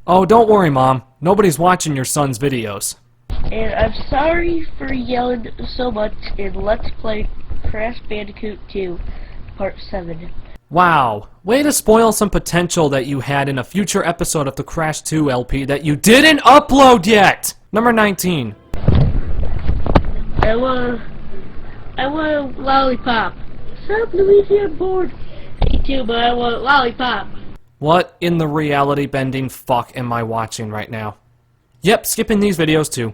Oh, don't worry, Mom. Nobody's watching your son's videos. And I'm sorry for yelling so much in Let's Play Crash Bandicoot 2, Part 7. Wow, way to spoil some potential that you had in a future episode of the Crash 2 LP that you didn't upload yet! Number 19. I want a lollipop. Stop, Luigi, I'm bored. Me too, but I want a lollipop. What in the reality-bending fuck am I watching right now? Yep, skipping these videos too.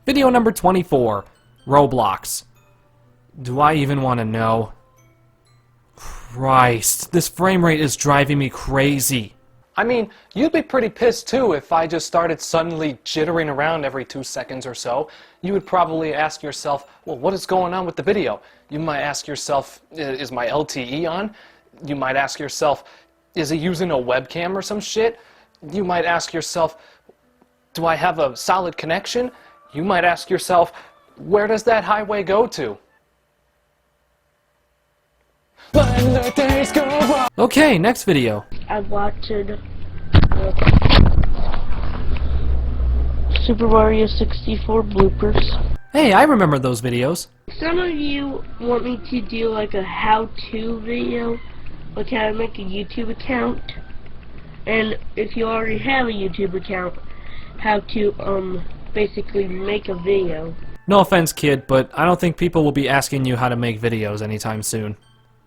Video number 24. Roblox. Do I even want to know? Christ, this frame rate is driving me crazy. I mean, you'd be pretty pissed too if I just started suddenly jittering around every 2 seconds or so. You would probably ask yourself, well, what is going on with the video? You might ask yourself, is my LTE on? You might ask yourself, is he using a webcam or some shit? You might ask yourself, do I have a solid connection? You might ask yourself, where does that highway go to? When the days go on. Okay, next video. I'm watching Super Mario 64 bloopers. Hey, I remember those videos. Some of you want me to do like a how-to video, like how to make a YouTube account. And if you already have a YouTube account, how to basically make a video. No offense, kid, but I don't think people will be asking you how to make videos anytime soon.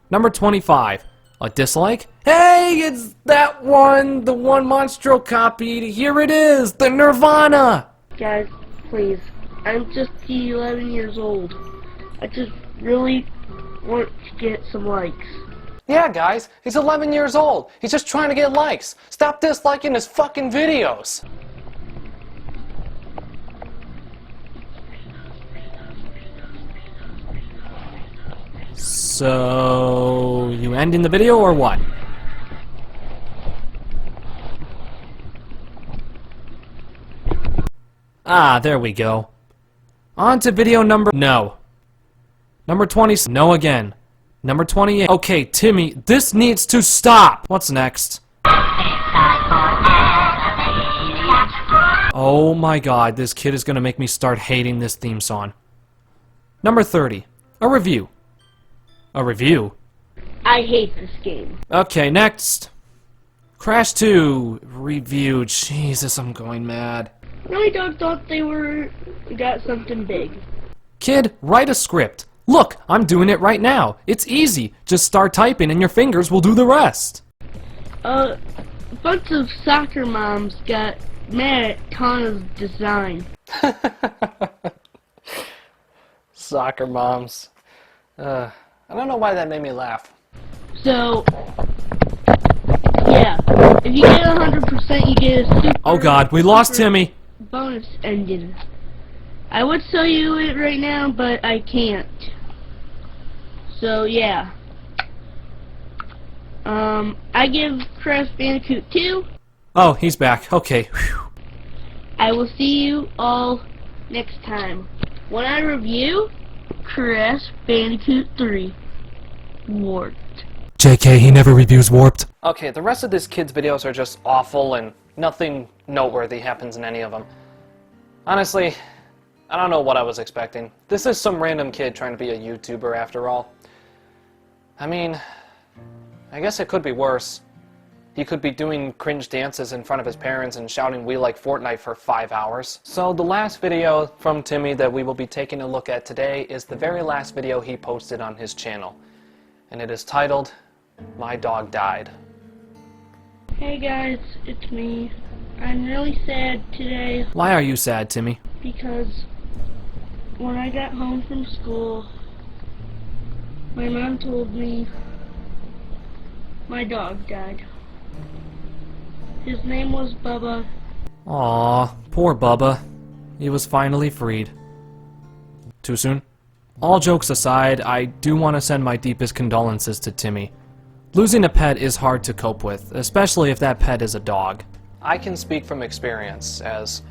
Number 25. A dislike? Hey, it's that one! The one Monstro copied! Here it is! The Nirvana! Guys, please. I'm just 11 years old. I just really want to get some likes. Yeah, guys, he's 11 years old. He's just trying to get likes. Stop disliking his fucking videos. So, you ending the video or what? Ah, there we go. On to video number... No. Number 20... No again. Number 28... Okay, Timmy, this needs to stop! What's next? Oh my god, this kid is gonna make me start hating this theme song. Number 30. A review. A review? I hate this game. Okay, next. Crash 2 review. Jesus, I'm going mad. My dog thought they got something big. Kid, write a script. Look, I'm doing it right now. It's easy. Just start typing and your fingers will do the rest. A bunch of soccer moms got mad at Tana's design. Soccer moms. I don't know why that made me laugh. So, yeah, if you get 100%, you get a super... Oh god, we lost Timmy. Bonus engine. I would show you it right now, but I can't. So, yeah. I give Crash Bandicoot 2. Oh, he's back. Okay. Whew. I will see you all next time when I review Crash Bandicoot 3 Warped. JK, he never reviews Warped. Okay, the rest of this kid's videos are just awful and nothing noteworthy happens in any of them. Honestly, I don't know what I was expecting. This is some random kid trying to be a YouTuber after all. I mean, I guess it could be worse. He could be doing cringe dances in front of his parents and shouting "We like Fortnite" for 5 hours. So the last video from Timmy that we will be taking a look at today is the very last video he posted on his channel. And it is titled, "My Dog Died." Hey guys, it's me. I'm really sad today Why are you sad, Timmy? because when I got home from school, my mom told me my dog died. His name was Bubba. Aw, poor Bubba. He was finally freed. Too soon? All jokes aside, I do want to send my deepest condolences to Timmy. Losing a pet is hard to cope with, especially if that pet is a dog. I can speak from experience, as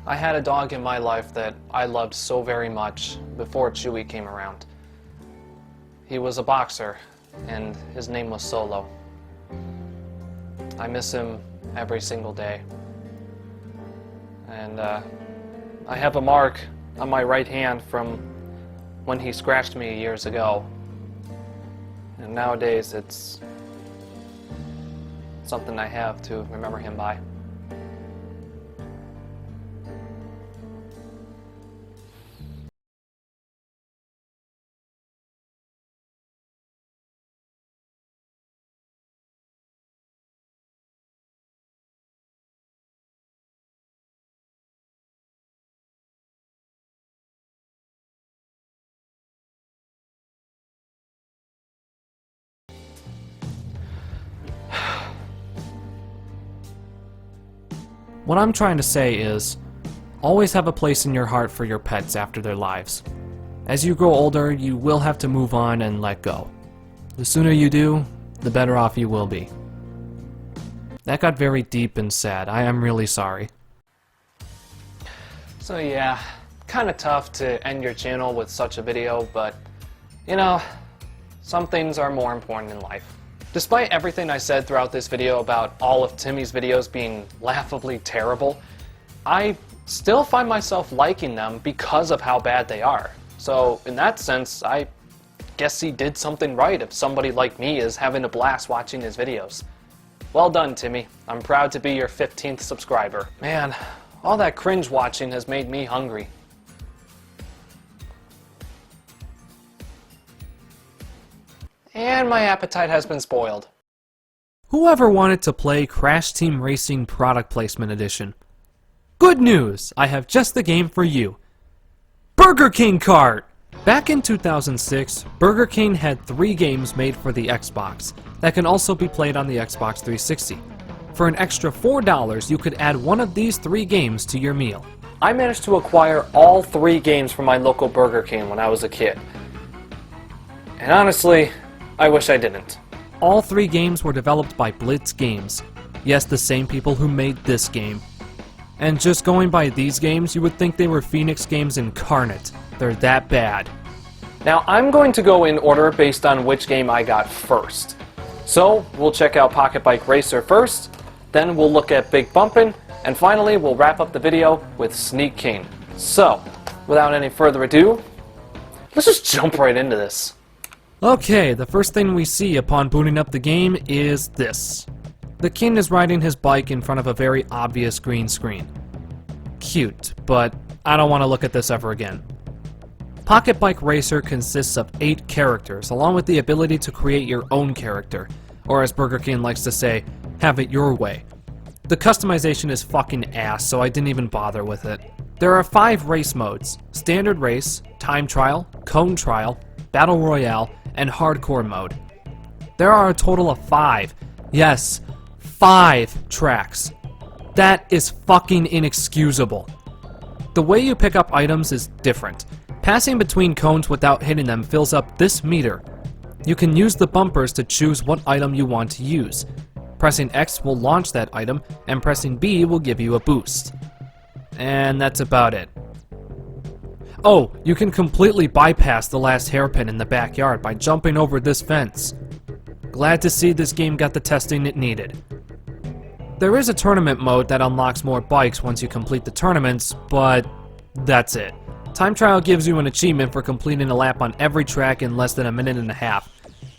I had a dog in my life that I loved so very much before Chewy came around. He was a boxer, and his name was Solo. I miss him every single day. And I have a mark on my right hand from when he scratched me years ago. And nowadays it's something I have to remember him by. What I'm trying to say is, always have a place in your heart for your pets after their lives. As you grow older, you will have to move on and let go. The sooner you do, the better off you will be. That got very deep and sad. I am really sorry. So yeah, kinda tough to end your channel with such a video, but you know, some things are more important in life. Despite everything I said throughout this video about all of Timmy's videos being laughably terrible, I still find myself liking them because of how bad they are. So in that sense, I guess he did something right if somebody like me is having a blast watching his videos. Well done, Timmy. I'm proud to be your 15th subscriber. Man, all that cringe watching has made me hungry. And my appetite has been spoiled. Whoever wanted to play Crash Team Racing Product Placement Edition? Good news! I have just the game for you. Burger King Kart! Back in 2006, Burger King had 3 games made for the Xbox that can also be played on the Xbox 360. For an extra $4, you could add one of these 3 games to your meal. I managed to acquire all 3 games from my local Burger King when I was a kid. And honestly, I wish I didn't. All 3 games were developed by Blitz Games. Yes, the same people who made this game. And just going by these games, you would think they were Phoenix Games incarnate. They're that bad. Now, I'm going to go in order based on which game I got first. So, we'll check out Pocket Bike Racer first, then we'll look at Big Bumpin', and finally we'll wrap up the video with Sneak King. So, without any further ado, Let's just jump right into this. Okay, the first thing we see upon booting up the game is this. The king is riding his bike in front of a very obvious green screen. Cute, but I don't want to look at this ever again. Pocket Bike Racer consists of 8 characters, along with the ability to create your own character, or as Burger King likes to say, have it your way. The customization is fucking ass, so I didn't even bother with it. There are 5 race modes: Standard Race, Time Trial, Cone Trial, Battle Royale, and Hardcore mode. There are a total of 5. Yes, 5 tracks. That is fucking inexcusable. The way you pick up items is different. Passing between cones without hitting them fills up this meter. You can use the bumpers to choose what item you want to use. Pressing X will launch that item, and pressing B will give you a boost. And that's about it. Oh, you can completely bypass the last hairpin in the backyard by jumping over this fence. Glad to see this game got the testing it needed. There is a tournament mode that unlocks more bikes once you complete the tournaments, but that's it. Time Trial gives you an achievement for completing a lap on every track in less than a minute and a half,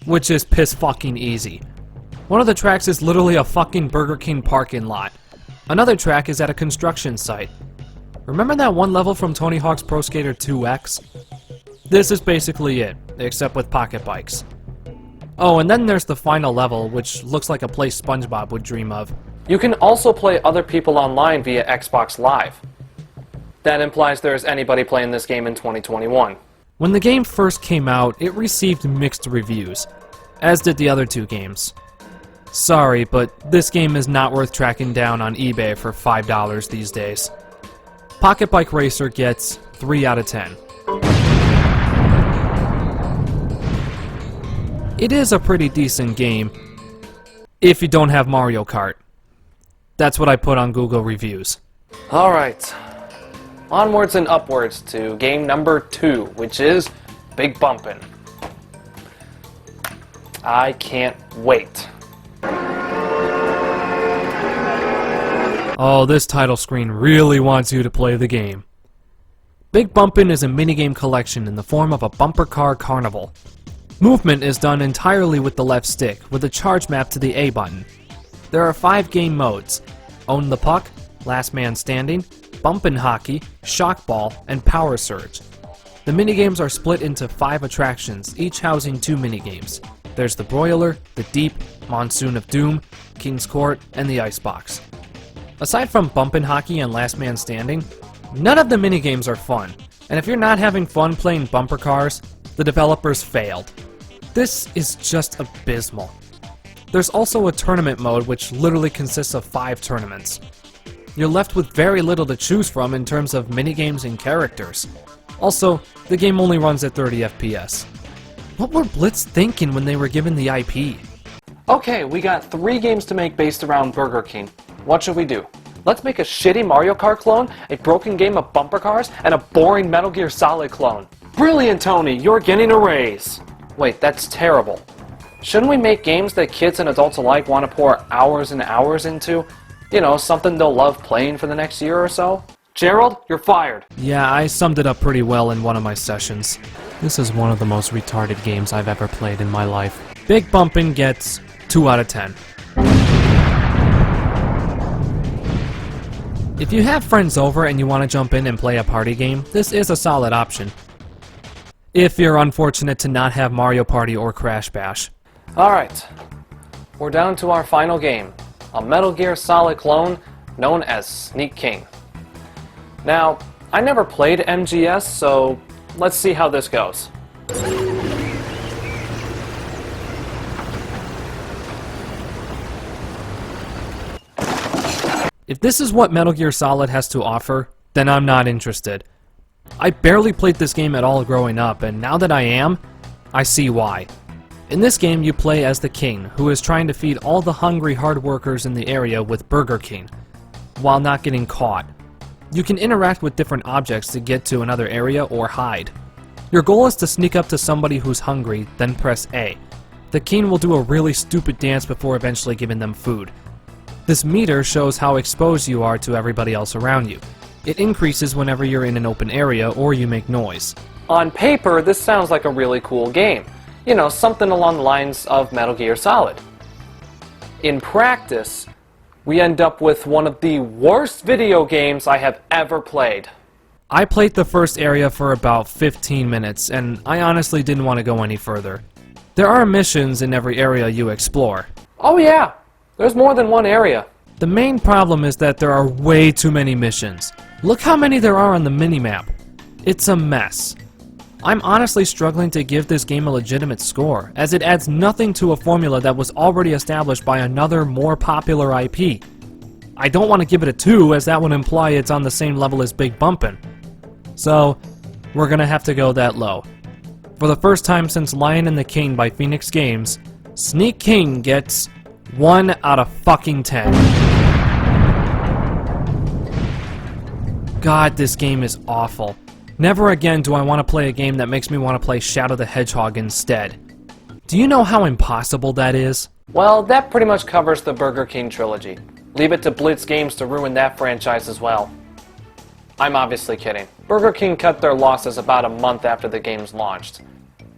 which is piss fucking easy. One of the tracks is literally a fucking Burger King parking lot. Another track is at a construction site. Remember that one level from Tony Hawk's Pro Skater 2X? This is basically it, except with pocket bikes. Oh, and then there's the final level, which looks like a place SpongeBob would dream of. You can also play other people online via Xbox Live. That implies there is anybody playing this game in 2021. When the game first came out, it received mixed reviews, as did the other 2 games. Sorry, but this game is not worth tracking down on eBay for $5 these days. Pocket Bike Racer gets 3 out of 10. It is a pretty decent game, if you don't have Mario Kart. That's what I put on Google reviews. Alright, onwards and upwards to game number 2, which is Big Bumpin'. I can't wait. Oh, this title screen really wants you to play the game. Big Bumpin' is a minigame collection in the form of a bumper car carnival. Movement is done entirely with the left stick, with a charge map to the A button. There are 5 game modes: Own the Puck, Last Man Standing, Bumpin' Hockey, Shock Ball, and Power Surge. The minigames are split into 5 attractions, each housing 2 minigames. There's the Broiler, the Deep, Monsoon of Doom, King's Court, and the Icebox. Aside from Bumpin' Hockey and Last Man Standing, none of the minigames are fun, and if you're not having fun playing bumper cars, the developers failed. This is just abysmal. There's also a tournament mode which literally consists of 5 tournaments. You're left with very little to choose from in terms of minigames and characters. Also, the game only runs at 30 FPS. What were Blitz thinking when they were given the IP? Okay, we got 3 games to make based around Burger King. What should we do? Let's make a shitty Mario Kart clone, a broken game of bumper cars, and a boring Metal Gear Solid clone. Brilliant, Tony! You're getting a raise! Wait, that's terrible. Shouldn't we make games that kids and adults alike want to pour hours and hours into? You know, something they'll love playing for the next year or so? Gerald, you're fired! Yeah, I summed it up pretty well in one of my sessions. This is one of the most retarded games I've ever played in my life. Big Bumpin' gets 2 out of 10. If you have friends over and you want to jump in and play a party game, this is a solid option. If you're unfortunate to not have Mario Party or Crash Bash. Alright, we're down to our final game, a Metal Gear Solid clone known as Sneak King. Now, I never played MGS, so let's see how this goes. If this is what Metal Gear Solid has to offer, then I'm not interested. I barely played this game at all growing up, and now that I am, I see why. In this game, you play as the King, who is trying to feed all the hungry hard workers in the area with Burger King, while not getting caught. You can interact with different objects to get to another area or hide. Your goal is to sneak up to somebody who's hungry, then press A. The King will do a really stupid dance before eventually giving them food. This meter shows how exposed you are to everybody else around you. It increases whenever you're in an open area or you make noise. On paper, this sounds like a really cool game. You know, something along the lines of Metal Gear Solid. In practice, we end up with one of the worst video games I have ever played. I played the first area for about 15 minutes, and I honestly didn't want to go any further. There are missions in every area you explore. Oh yeah, there's more than one area. The main problem is that there are way too many missions. Look how many there are on the minimap. It's a mess. I'm honestly struggling to give this game a legitimate score, as it adds nothing to a formula that was already established by another, more popular IP. I don't want to give it a 2, as that would imply it's on the same level as Big Bumpin'. So, we're gonna have to go that low. For the first time since Lion and the King by Phoenix Games, Sneak King gets 1 out of fucking 10. God, this game is awful. Never again do I want to play a game that makes me want to play Shadow the Hedgehog instead. Do you know how impossible that is? Well, that pretty much covers the Burger King trilogy. Leave it to Blitz Games to ruin that franchise as well. I'm obviously kidding. Burger King cut their losses about a month after the games launched.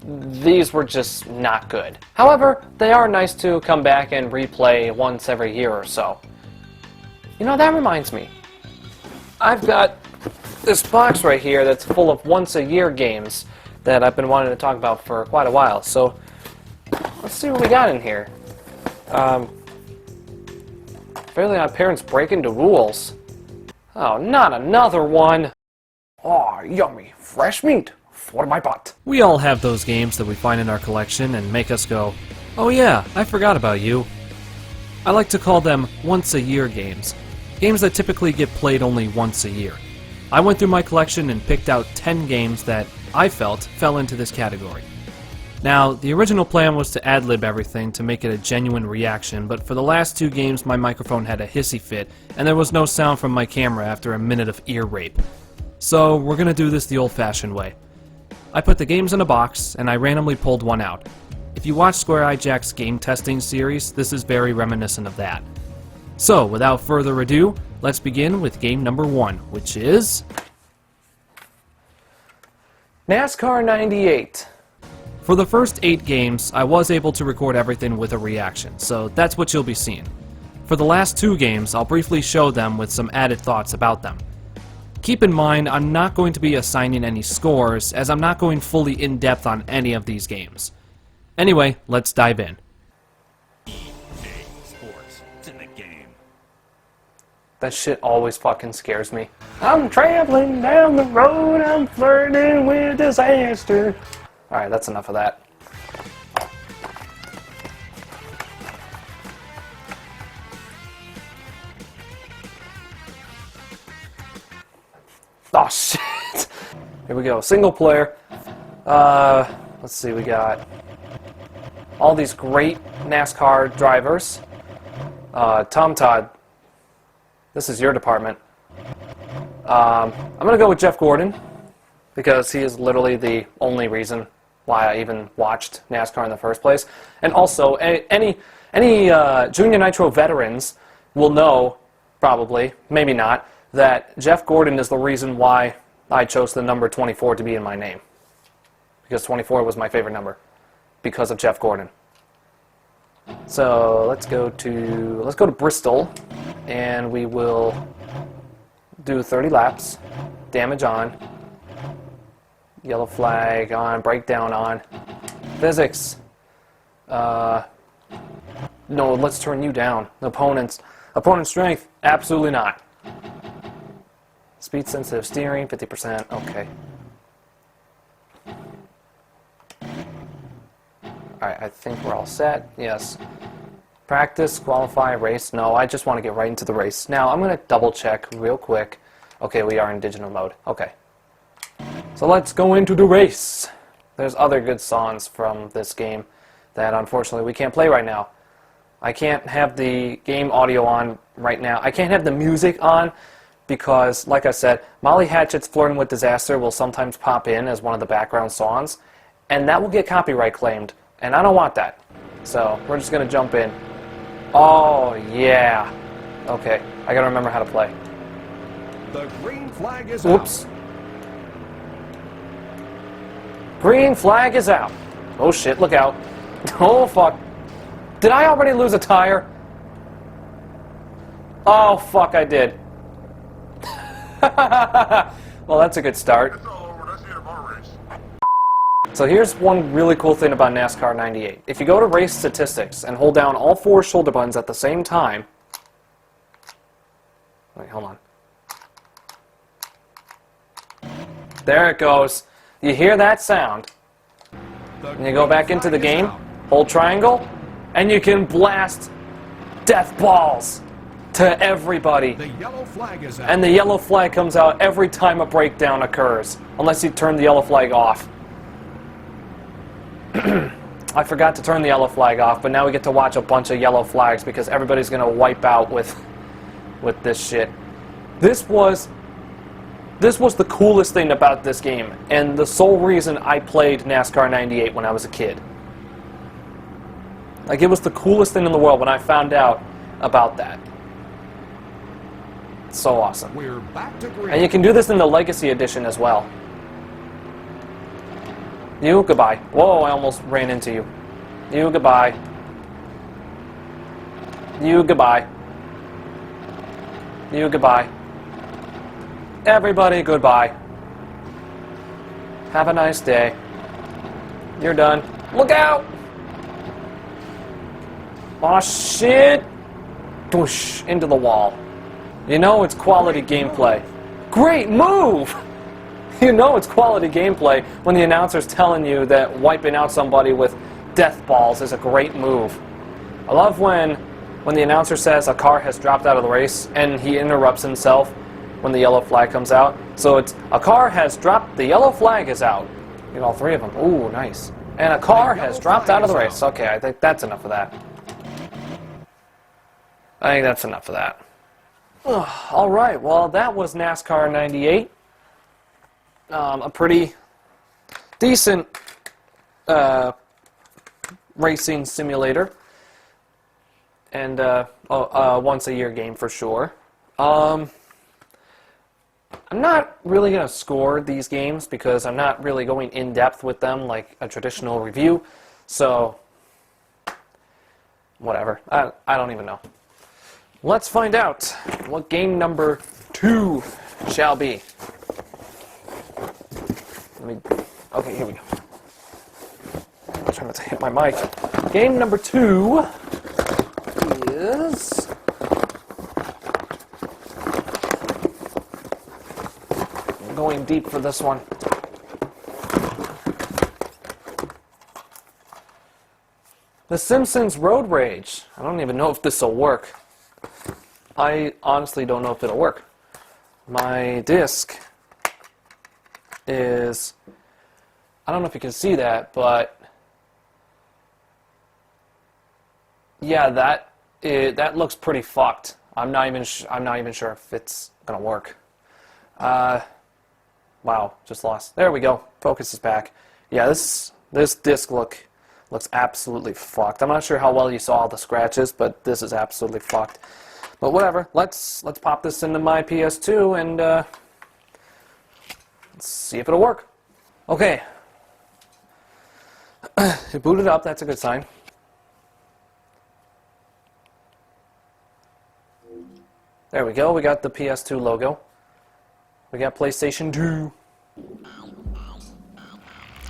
These were just not good. However, they are nice to come back and replay once every year or so. You know, that reminds me. I've got this box right here that's full of once-a-year games that I've been wanting to talk about for quite a while. So, let's see what we got in here. Fairly Odd Parents Break Into Rules. Oh, not another one! Oh, yummy. Fresh meat for my butt. We all have those games that we find in our collection and make us go, oh yeah, I forgot about you. I like to call them once-a-year games. Games that typically get played only once a year. I went through my collection and picked out 10 games that I felt fell into this category. Now, the original plan was to ad-lib everything to make it a genuine reaction, but for the last 2 games my microphone had a hissy fit, and there was no sound from my camera after a minute of ear rape. So, we're gonna do this the old-fashioned way. I put the games in a box, and I randomly pulled one out. If you watch Square Hijack's game testing series, this is very reminiscent of that. So, without further ado, let's begin with game number 1, which is NASCAR 98. For the first 8 games, I was able to record everything with a reaction, so that's what you'll be seeing. For the last 2 games, I'll briefly show them with some added thoughts about them. Keep in mind, I'm not going to be assigning any scores, as I'm not going fully in-depth on any of these games. Anyway, let's dive in. That shit always fucking scares me. I'm traveling down the road, I'm flirting with disaster. Alright, that's enough of that. Oh shit! Here we go, single player. Let's see, we got all these great NASCAR drivers. Tom Todd. This is your department. I'm gonna go with Jeff Gordon because he is literally the only reason why I even watched NASCAR in the first place. And also, any Junior Nitro veterans will know, probably, maybe not, that Jeff Gordon is the reason why I chose the number 24 to be in my name. Because 24 was my favorite number. Because of Jeff Gordon. So let's go to Bristol, and we will do 30 laps, damage on, yellow flag on, breakdown on, physics. No, let's turn you down. Opponent strength, absolutely not. Speed sensitive steering, 50%. Okay. Alright, I think we're all set. Yes. Practice, qualify, race. No, I just want to get right into the race. Now, I'm going to double check real quick. Okay, we are in digital mode. Okay. So let's go into the race. There's other good songs from this game that unfortunately we can't play right now. I can't have the game audio on right now. I can't have the music on because, like I said, Molly Hatchet's Flirting with Disaster will sometimes pop in as one of the background songs, and that will get copyright claimed. And I don't want that. So, we're just going to jump in. Oh, yeah. Okay, I got to remember how to play. The green flag is Whoops. Green flag is out. Oh shit, look out. Oh fuck. Did I already lose a tire? Oh fuck, I did. Well, that's a good start. So here's one really cool thing about NASCAR 98. If you go to race statistics and hold down all 4 shoulder buttons at the same time... Wait, hold on. There it goes. You hear that sound. And you go back into the game, hold triangle, and you can blast death balls to everybody. The yellow flag is out. And the yellow flag comes out every time a breakdown occurs, unless you turn the yellow flag off. I forgot to turn the yellow flag off, but now we get to watch a bunch of yellow flags because everybody's gonna wipe out with this shit. This was the coolest thing about this game, and the sole reason I played NASCAR 98 when I was a kid. Like, it was the coolest thing in the world when I found out about that. It's so awesome. We're back to green. And you can do this in the Legacy Edition as well. You, goodbye. Whoa, I almost ran into you. You, goodbye. You, goodbye. You, goodbye. Everybody, goodbye. Have a nice day. You're done. Look out! Aw, shit! Doosh, into the wall. You know it's quality gameplay. Great move! You know it's quality gameplay when the announcer's telling you that wiping out somebody with death balls is a great move. I love when the announcer says a car has dropped out of the race and he interrupts himself when the yellow flag comes out. So it's, a car has dropped, the yellow flag is out. You get all 3 of them. Ooh, nice. And a car has dropped out of the race. Okay, I think that's enough of that. I think that's enough of that. Alright, well that was NASCAR 98. A pretty decent racing simulator. And once a year game for sure. I'm not really going to score these games because I'm not really going in depth with them like a traditional review. So, whatever. I don't even know. Let's find out what game number 2 shall be. Okay, here we go. I'm trying not to hit my mic. Game number 2 is... I'm going deep for this one. The Simpsons Road Rage. I don't even know if this will work. I honestly don't know if it'll work. My disc is... I don't know if you can see that, but... yeah, that looks pretty fucked. I'm not even sure if it's gonna work. Wow, just lost. There we go. Focus is back. Yeah, this disc looks absolutely fucked. I'm not sure how well you saw all the scratches, but this is absolutely fucked. But whatever. Let's pop this into my PS2 and let's see if it'll work. Okay. It booted up. That's a good sign. There we go. We got the PS2 logo. We got PlayStation 2.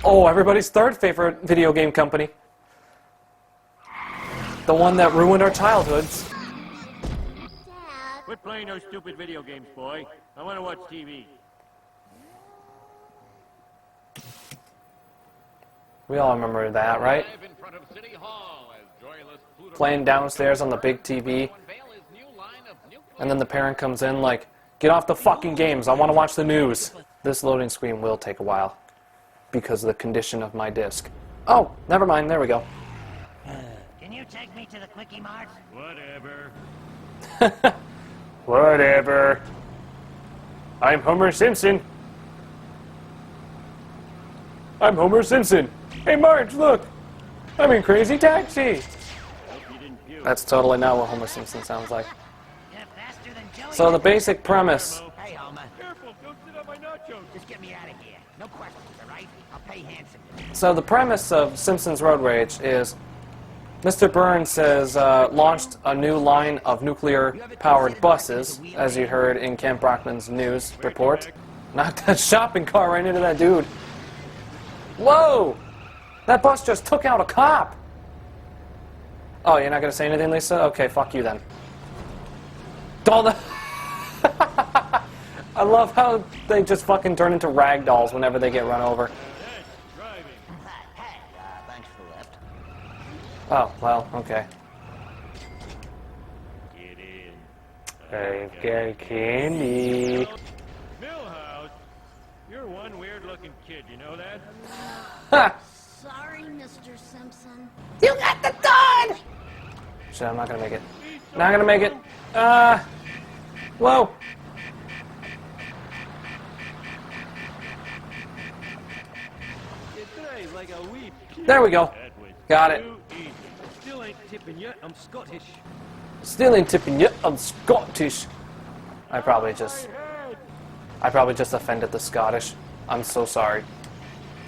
Oh, everybody's third favorite video game company. The one that ruined our childhoods. Quit playing those stupid video games, boy. I want to watch TV. We all remember that, right? Playing downstairs on the big TV. And then the parent comes in like, get off the fucking games, I want to watch the news. This loading screen will take a while because of the condition of my disc. Oh, never mind, there we go. Can you take me to the Quickie Mart? Whatever. Whatever. I'm Homer Simpson. I'm Homer Simpson. Hey Marge, look! I'm in Crazy Taxi! That's totally not what Homer Simpson sounds like. So the basic premise... Hey, Homer. Careful, don't sit on my nachos. Just get me out of here. No questions, all right? I'll pay pay handsomely. So the premise of Simpsons Road Rage is Mr. Burns has launched a new line of nuclear-powered buses, as you heard in Kent Brockman's news report. Knocked that shopping cart right into that dude. Whoa! That bus just took out a cop! Oh, you're not gonna say anything, Lisa? Okay, fuck you then. All the I love how they just fucking turn into rag dolls whenever they get run over. Thanks for the lift. Oh, well, okay. Get in. I've got candy. Millhouse, you're one weird-looking kid. You know that? Ha! Sorry, Mr. Simpson. You got the dog! Shit, I'm not gonna make it. Not gonna make it. Whoa. There we go. Got it. Still ain't tipping yet. I'm Scottish. Still ain't tipping yet. I'm Scottish. I probably just offended the Scottish. I'm so sorry.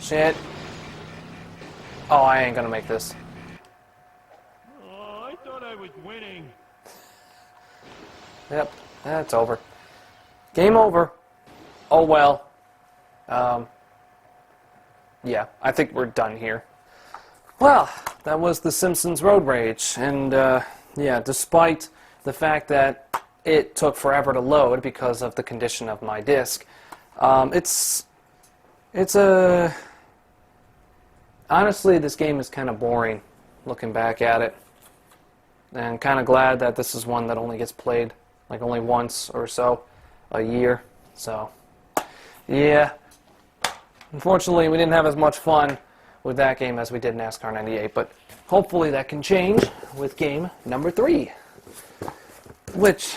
Shit. Oh, I ain't gonna make this. Oh, I thought I was winning. Yep, that's over. Game over. Oh well. Yeah, I think we're done here. Well, that was The Simpsons Road Rage, and yeah, despite the fact that it took forever to load because of the condition of my disc, honestly, this game is kind of boring, looking back at it, and kind of glad that this is one that only gets played like only once or so a year. So, yeah. Unfortunately, we didn't have as much fun with that game as we did in NASCAR 98, but hopefully that can change with game number 3, which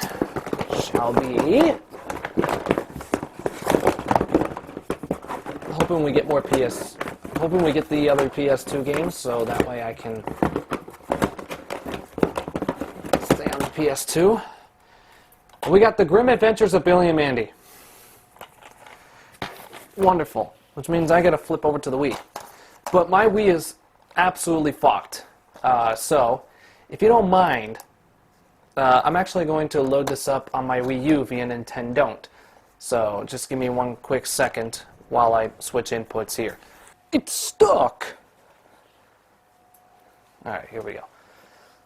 shall be... Hoping we get more hoping we get the other PS2 games, so that way I can stay on the PS2. We got the Grim Adventures of Billy and Mandy. Wonderful. Which means I gotta flip over to the Wii. But my Wii is absolutely fucked. So, if you don't mind, I'm actually going to load this up on my Wii U via Nintendo. So, just give me one quick second while I switch inputs here. It's stuck! Alright, here we go.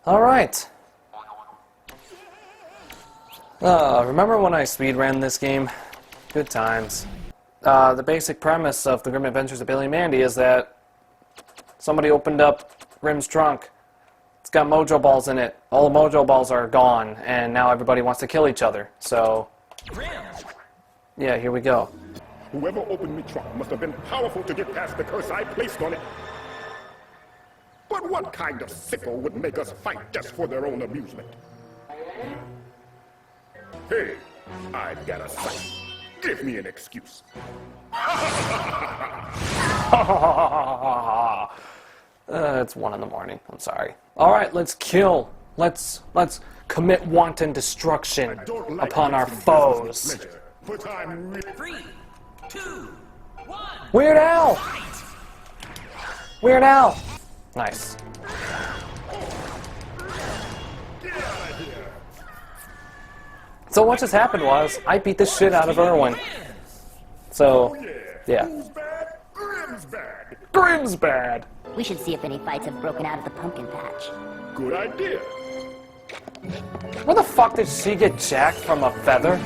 Alright. Remember when I speedran this game? Good times. The basic premise of the Grim Adventures of Billy and Mandy is that somebody opened up Grim's trunk. It's got mojo balls in it. All the mojo balls are gone, and now everybody wants to kill each other. So, yeah, here we go. Whoever opened me trunk must have been powerful to get past the curse I placed on it. But what kind of sicko would make us fight just for their own amusement? Hey, I've got a sight. Give me an excuse. It's 1 in the morning. I'm sorry. All right, let's kill. Let's commit wanton destruction upon our foes. But I'm 3, 2, 1. Weird Al. Weird Al. Nice. So what just happened was, I beat the shit out of Irwin. So, yeah. Who's bad? Grim's bad. Grim's bad. We should see if any fights have broken out of the pumpkin patch. Good idea. Where the fuck did she get jacked from a feather?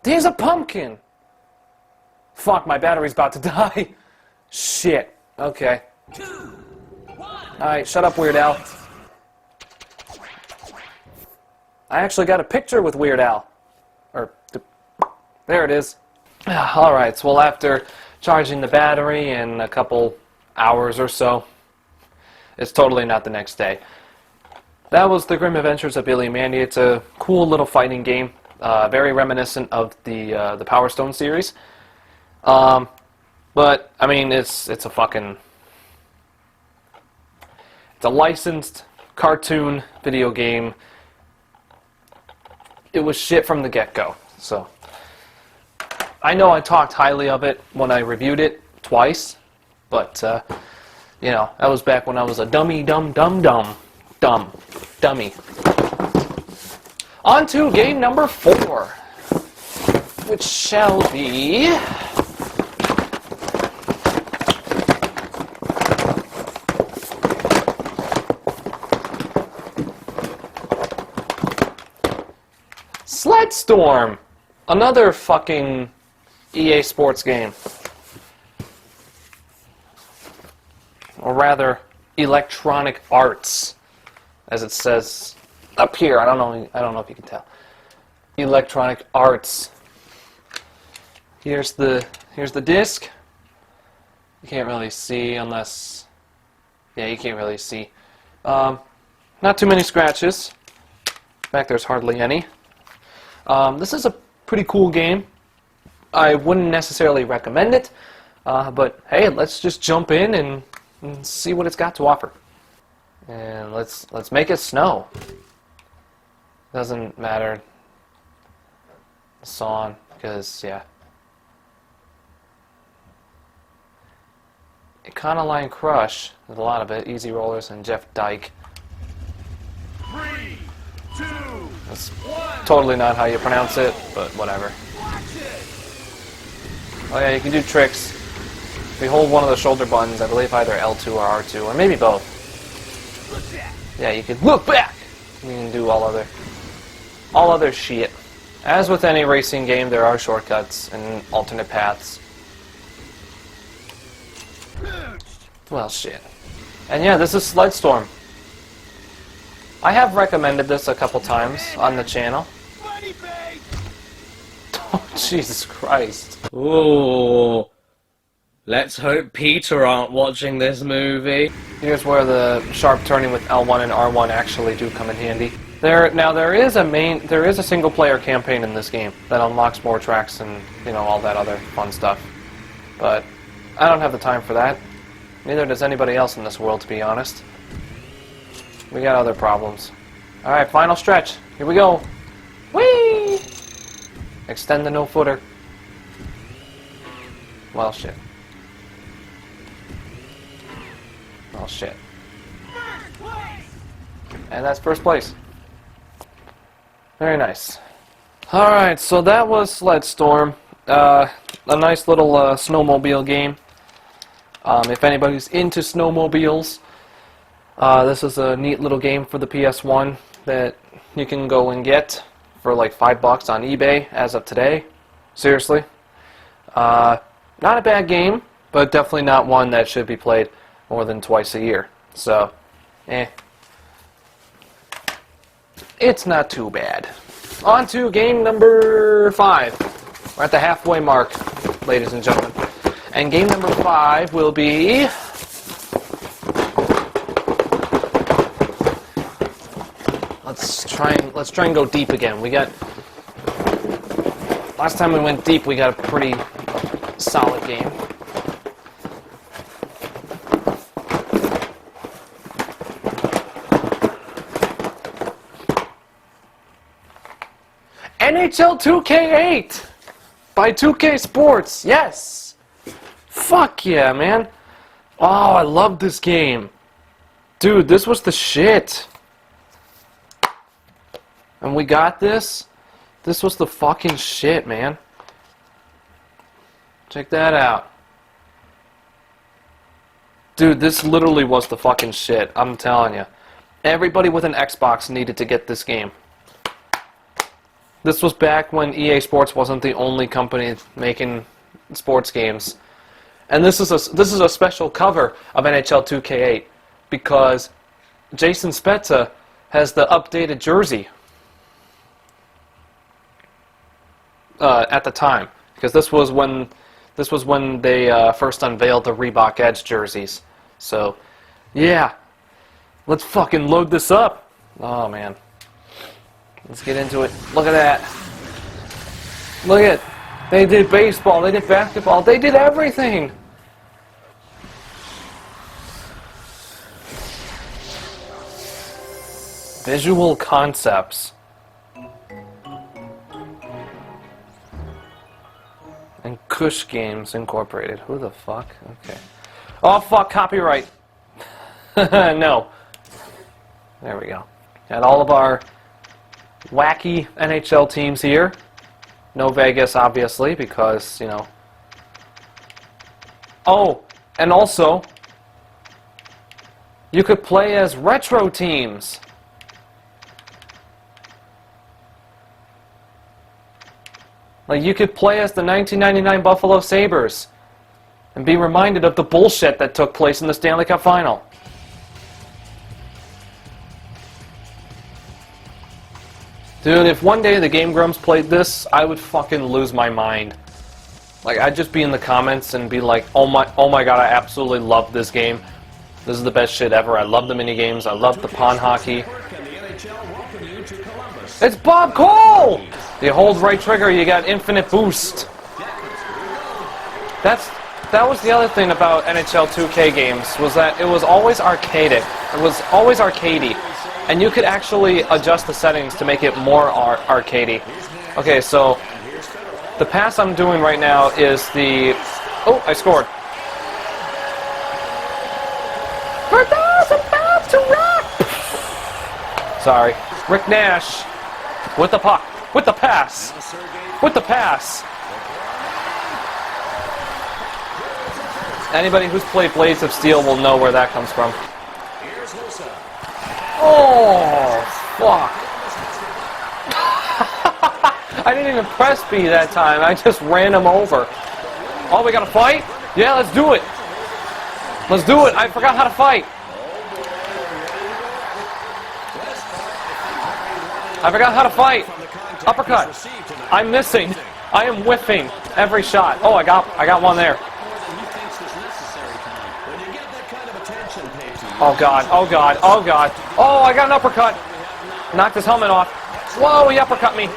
There's a pumpkin! Fuck, my battery's about to die. Shit. Okay. 2, 1. Alright, shut up, Weird Al. I actually got a picture with Weird Al. There it is. Alright, so well, after charging the battery in a couple hours or so, it's totally not the next day. That was the Grim Adventures of Billy and Mandy. It's a cool little fighting game, very reminiscent of the Power Stone series. But I mean, it's a fucking, it's a licensed cartoon video game. It was shit from the get-go. So I know I talked highly of it when I reviewed it twice, But, you know, that was back when I was a dummy. On to game number 4, which shall be... Sled Storm! Another fucking EA Sports game. Or rather, Electronic Arts, as it says up here. I don't know if you can tell. Electronic Arts. Here's the disc. You can't really see unless... Yeah, you can't really see. Not too many scratches. In fact, there's hardly any. This is a pretty cool game. I wouldn't necessarily recommend it, but hey, let's just jump in and see what it's got to offer. And let's make it snow. Doesn't matter the song, because yeah. Econoline Crush, there's a lot of it. Easy Rollers and Jeff Dyke. 3, 2, That's totally not how you pronounce it, but whatever. Oh yeah, you can do tricks. If you hold one of the shoulder buttons, I believe either L2 or R2, or maybe both. Yeah, you can look back! You can do all other shit. As with any racing game, there are shortcuts and alternate paths. Well, shit. And yeah, this is Sled Storm. I have recommended this a couple times on the channel. Oh, Jesus Christ. Ooh. Let's hope Peter aren't watching this movie. Here's where the sharp turning with L1 and R1 actually do come in handy. There is a single player campaign in this game that unlocks more tracks and, you know, all that other fun stuff. But I don't have the time for that. Neither does anybody else in this world, to be honest. We got other problems. Alright, final stretch. Here we go. Whee! Extend the no-footer. Well, shit. Well, shit. And that's first place. Very nice. Alright, so that was Sled Storm. A nice little snowmobile game. If anybody's into snowmobiles, this is a neat little game for the PS1 that you can go and get for like $5 on eBay as of today. Seriously. Not a bad game, but definitely not one that should be played more than twice a year. So, it's not too bad. On to game number 5. We're at the halfway mark, ladies and gentlemen. And game number 5 will be... Let's try and go deep again. We got... Last time we went deep, we got a pretty solid game. NHL 2K8 by 2K Sports. Yes. Fuck yeah, man. Oh, I love this game. Dude, this was the shit. And we got this. This was the fucking shit, man. Check that out. Dude, this literally was the fucking shit. I'm telling you. Everybody with an Xbox needed to get this game. This was back when EA Sports wasn't the only company making sports games. And this is a special cover of NHL 2K8 because Jason Spezza has the updated jersey at the time, because this was when they first unveiled the Reebok Edge jerseys. So, yeah, let's fucking load this up. Oh man, let's get into it. Look at that. Look at it. They did baseball, they did basketball, they did everything. Visual concepts. And Kush Games Incorporated. Who the fuck? Okay. Oh, fuck, copyright. No. There we go. Got all of our wacky NHL teams here. No Vegas, obviously, because, you know. Oh, and also, you could play as retro teams. Like, you could play as the 1999 Buffalo Sabres and be reminded of the bullshit that took place in the Stanley Cup Final. Dude, if one day the Game Grumps played this, I would fucking lose my mind. Like, I'd just be in the comments and be like, oh my god, I absolutely love this game. This is the best shit ever. I love the minigames. I love the pond hockey. It's Bob Cole! You hold right trigger, you got infinite boost. That was the other thing about NHL 2K games, was that it was always arcadic. It was always arcadey. And you could actually adjust the settings to make it more arcadey. Okay, so the pass I'm doing right now is the... Oh, I scored. For those about to rock! Sorry. Rick Nash with the puck. With the pass. With the pass. Anybody who's played Blades of Steel will know where that comes from. Oh, fuck. I didn't even press B that time. I just ran him over. Oh, we got to fight? Yeah, let's do it. Let's do it. I forgot how to fight. I forgot how to fight. Uppercut. I'm missing. I am whiffing every shot. Oh, I got one there. Oh god, oh god, oh god. Oh, I got an uppercut. Knocked his helmet off. Whoa, he uppercut me.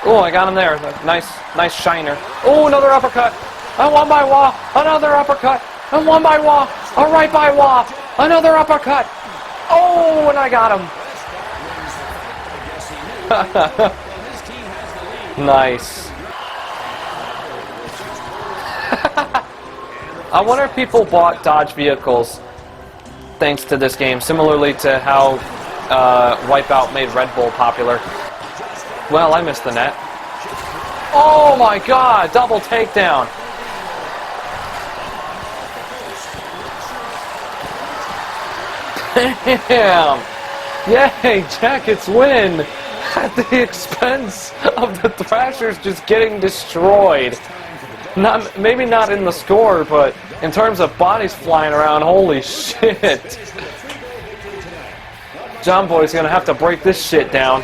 Oh, I got him there. Nice shiner. Oh, another uppercut. I won by wall. Another uppercut. And one by wall. A right by wall. Another uppercut. Oh, and I got him. Nice. I wonder if people bought Dodge vehicles thanks to this game, similarly to how Wipeout made Red Bull popular. Well, I missed the net. Oh my god, double takedown. Damn. Yay, Jackets win at the expense of the Thrashers just getting destroyed. Maybe not in the score, but in terms of bodies flying around, holy shit. John Boy's gonna have to break this shit down.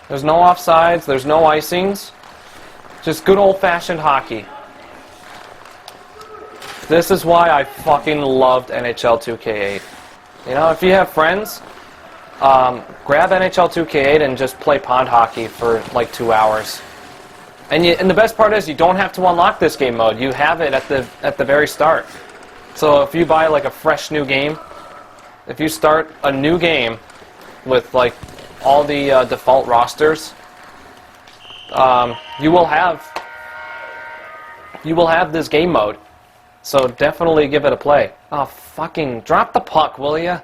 There's no offsides, there's no icings. Just good old-fashioned hockey. This is why I fucking loved NHL 2K8. You know, if you have friends, grab NHL 2K8 and just play pond hockey for like 2 hours. And the best part is you don't have to unlock this game mode. You have it at the very start. So if you buy like a fresh new game, if you start a new game with like all the default rosters, you will have this game mode. So definitely give it a play. Oh, fucking drop the puck, will ya?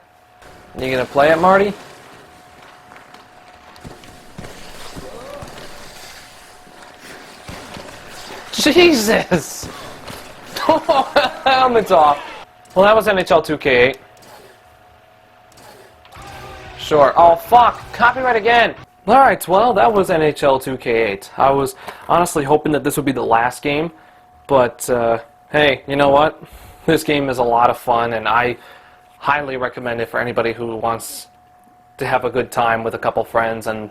You gonna play it, Marty? Jesus! Helmet's off. Well, that was NHL 2K8. Sure. Oh, fuck! Copyright again! Alright, well, that was NHL 2K8. I was honestly hoping that this would be the last game, but, hey, you know what? This game is a lot of fun, and I highly recommend it for anybody who wants to have a good time with a couple friends and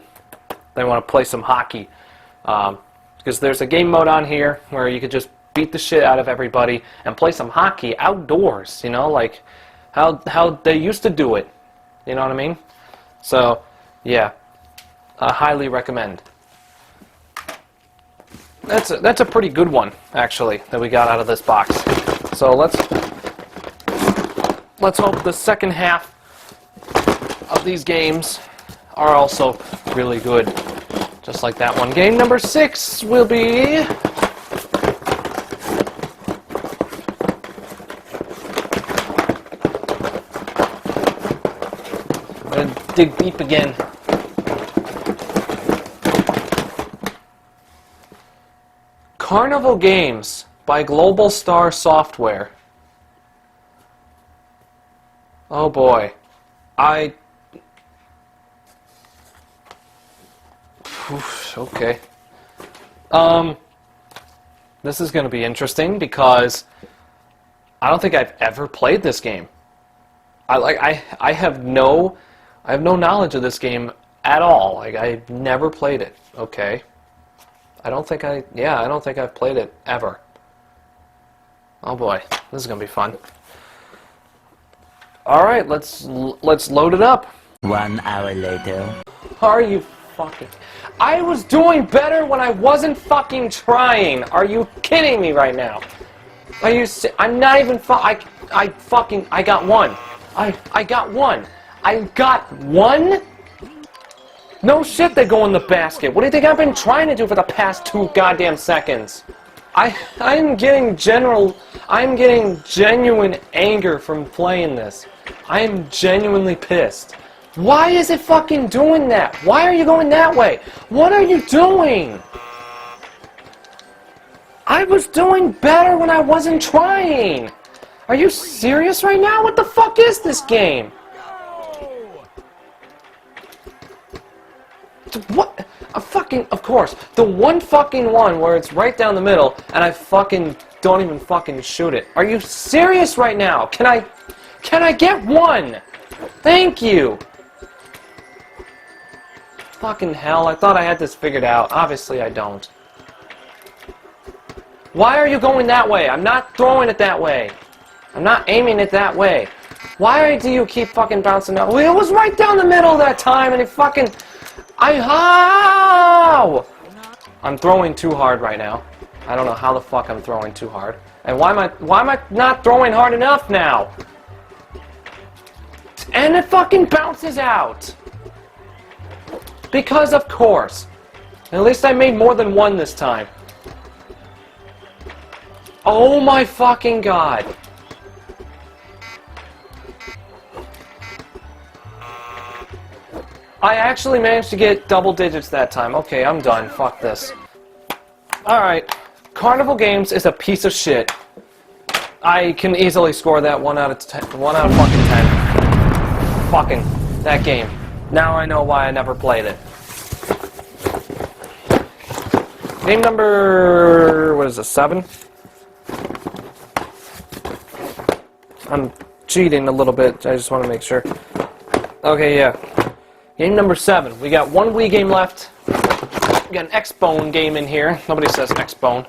they want to play some hockey. Because there's a game mode on here where you could just beat the shit out of everybody and play some hockey outdoors, you know, like how they used to do it. You know what I mean? So, yeah, I highly recommend. That's a pretty good one, actually, that we got out of this box. So let's hope the second half of these games are also really good. Just like that one. Game number 6 will be dig deep again. Carnival Games by Global Star Software. Oh boy. Okay. This is going to be interesting because I don't think I've ever played this game. I have no knowledge of this game at all. Like, I've never played it. Okay. I don't think I've played it ever. Oh boy, this is going to be fun. All right, let's load it up. 1 hour later. Are you fucking... I was doing better when I wasn't fucking trying. Are you kidding me right now? Are you... I'm not even... I got one. I got one. I got one? No shit, they go in the basket. What do you think I've been trying to do for the past 2 goddamn seconds? I'm getting genuine anger from playing this. I am genuinely pissed. Why is it fucking doing that? Why are you going that way? What are you doing? I was doing better when I wasn't trying. Are you serious right now? What the fuck is this game? What? Of course. The one fucking one where it's right down the middle and I fucking don't even fucking shoot it. Are you serious right now? Can I get one? Thank you. Fucking hell, I thought I had this figured out. Obviously I don't. Why are you going that way? I'm not throwing it that way. I'm not aiming it that way. Why do you keep fucking bouncing out? Well, it was right down the middle that time and it fucking... How? I'm throwing too hard right now. I don't know how the fuck I'm throwing too hard. And why am I not throwing hard enough now? And it fucking bounces out. Because of course. At least I made more than one this time. Oh my fucking god. I actually managed to get double digits that time. Okay, I'm done. Fuck this. Alright. Carnival Games is a piece of shit. I can easily score that 1 out of 10. 1 out of fucking 10. Fucking that game. Now I know why I never played it. Game number... what is this, 7? I'm cheating a little bit. I just want to make sure. Okay, yeah. Game number 7. We got 1 Wii game left. We got an X-Bone game in here. Nobody says X-Bone.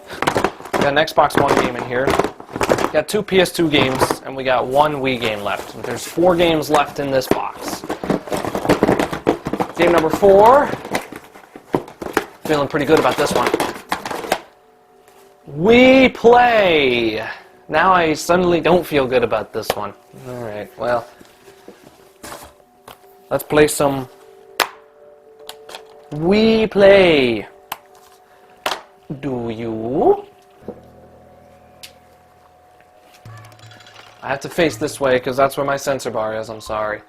We got an Xbox One game in here. We got 2 PS2 games, and we got 1 Wii game left. There's 4 games left in this box. Game number 4. Feeling pretty good about this one. We play. Now I suddenly don't feel good about this one. Alright, well. Let's play some... We play. Do you? I have to face this way because that's where my sensor bar is. I'm sorry.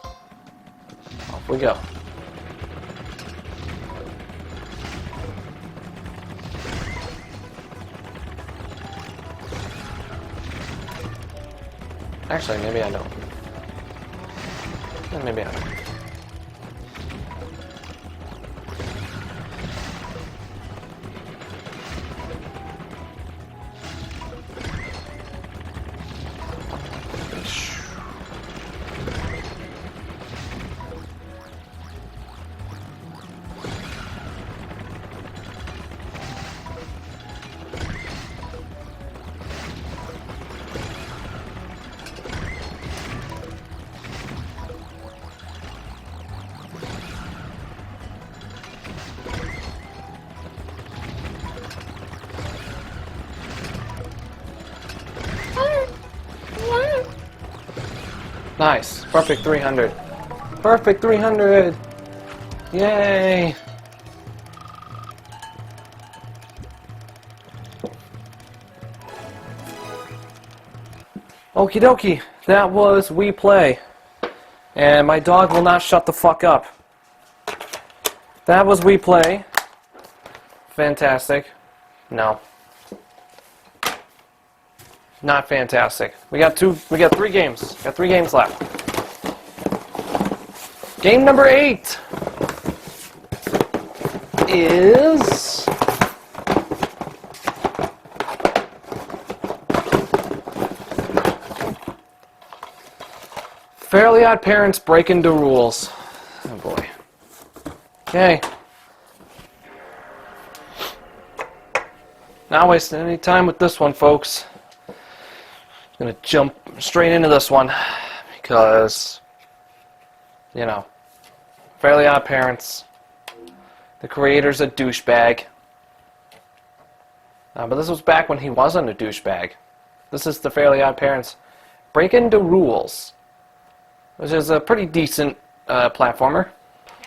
Off we go. Actually, maybe I don't. Maybe I don't. Nice. Perfect 300. Perfect 300! Yay! Okie dokie. That was We Play. And my dog will not shut the fuck up. That was We Play. Fantastic. No. Not fantastic. We got 3 games. Got 3 games left. Game number 8 is Fairly Odd Parents Breaking the Rules. Oh boy. Okay. Not wasting any time with this one, folks. I'm gonna jump straight into this one because, you know, Fairly Odd Parents. The creator's a douchebag. But this was back when he wasn't a douchebag. This is the Fairly Odd Parents Breaking the Rules, which is a pretty decent platformer.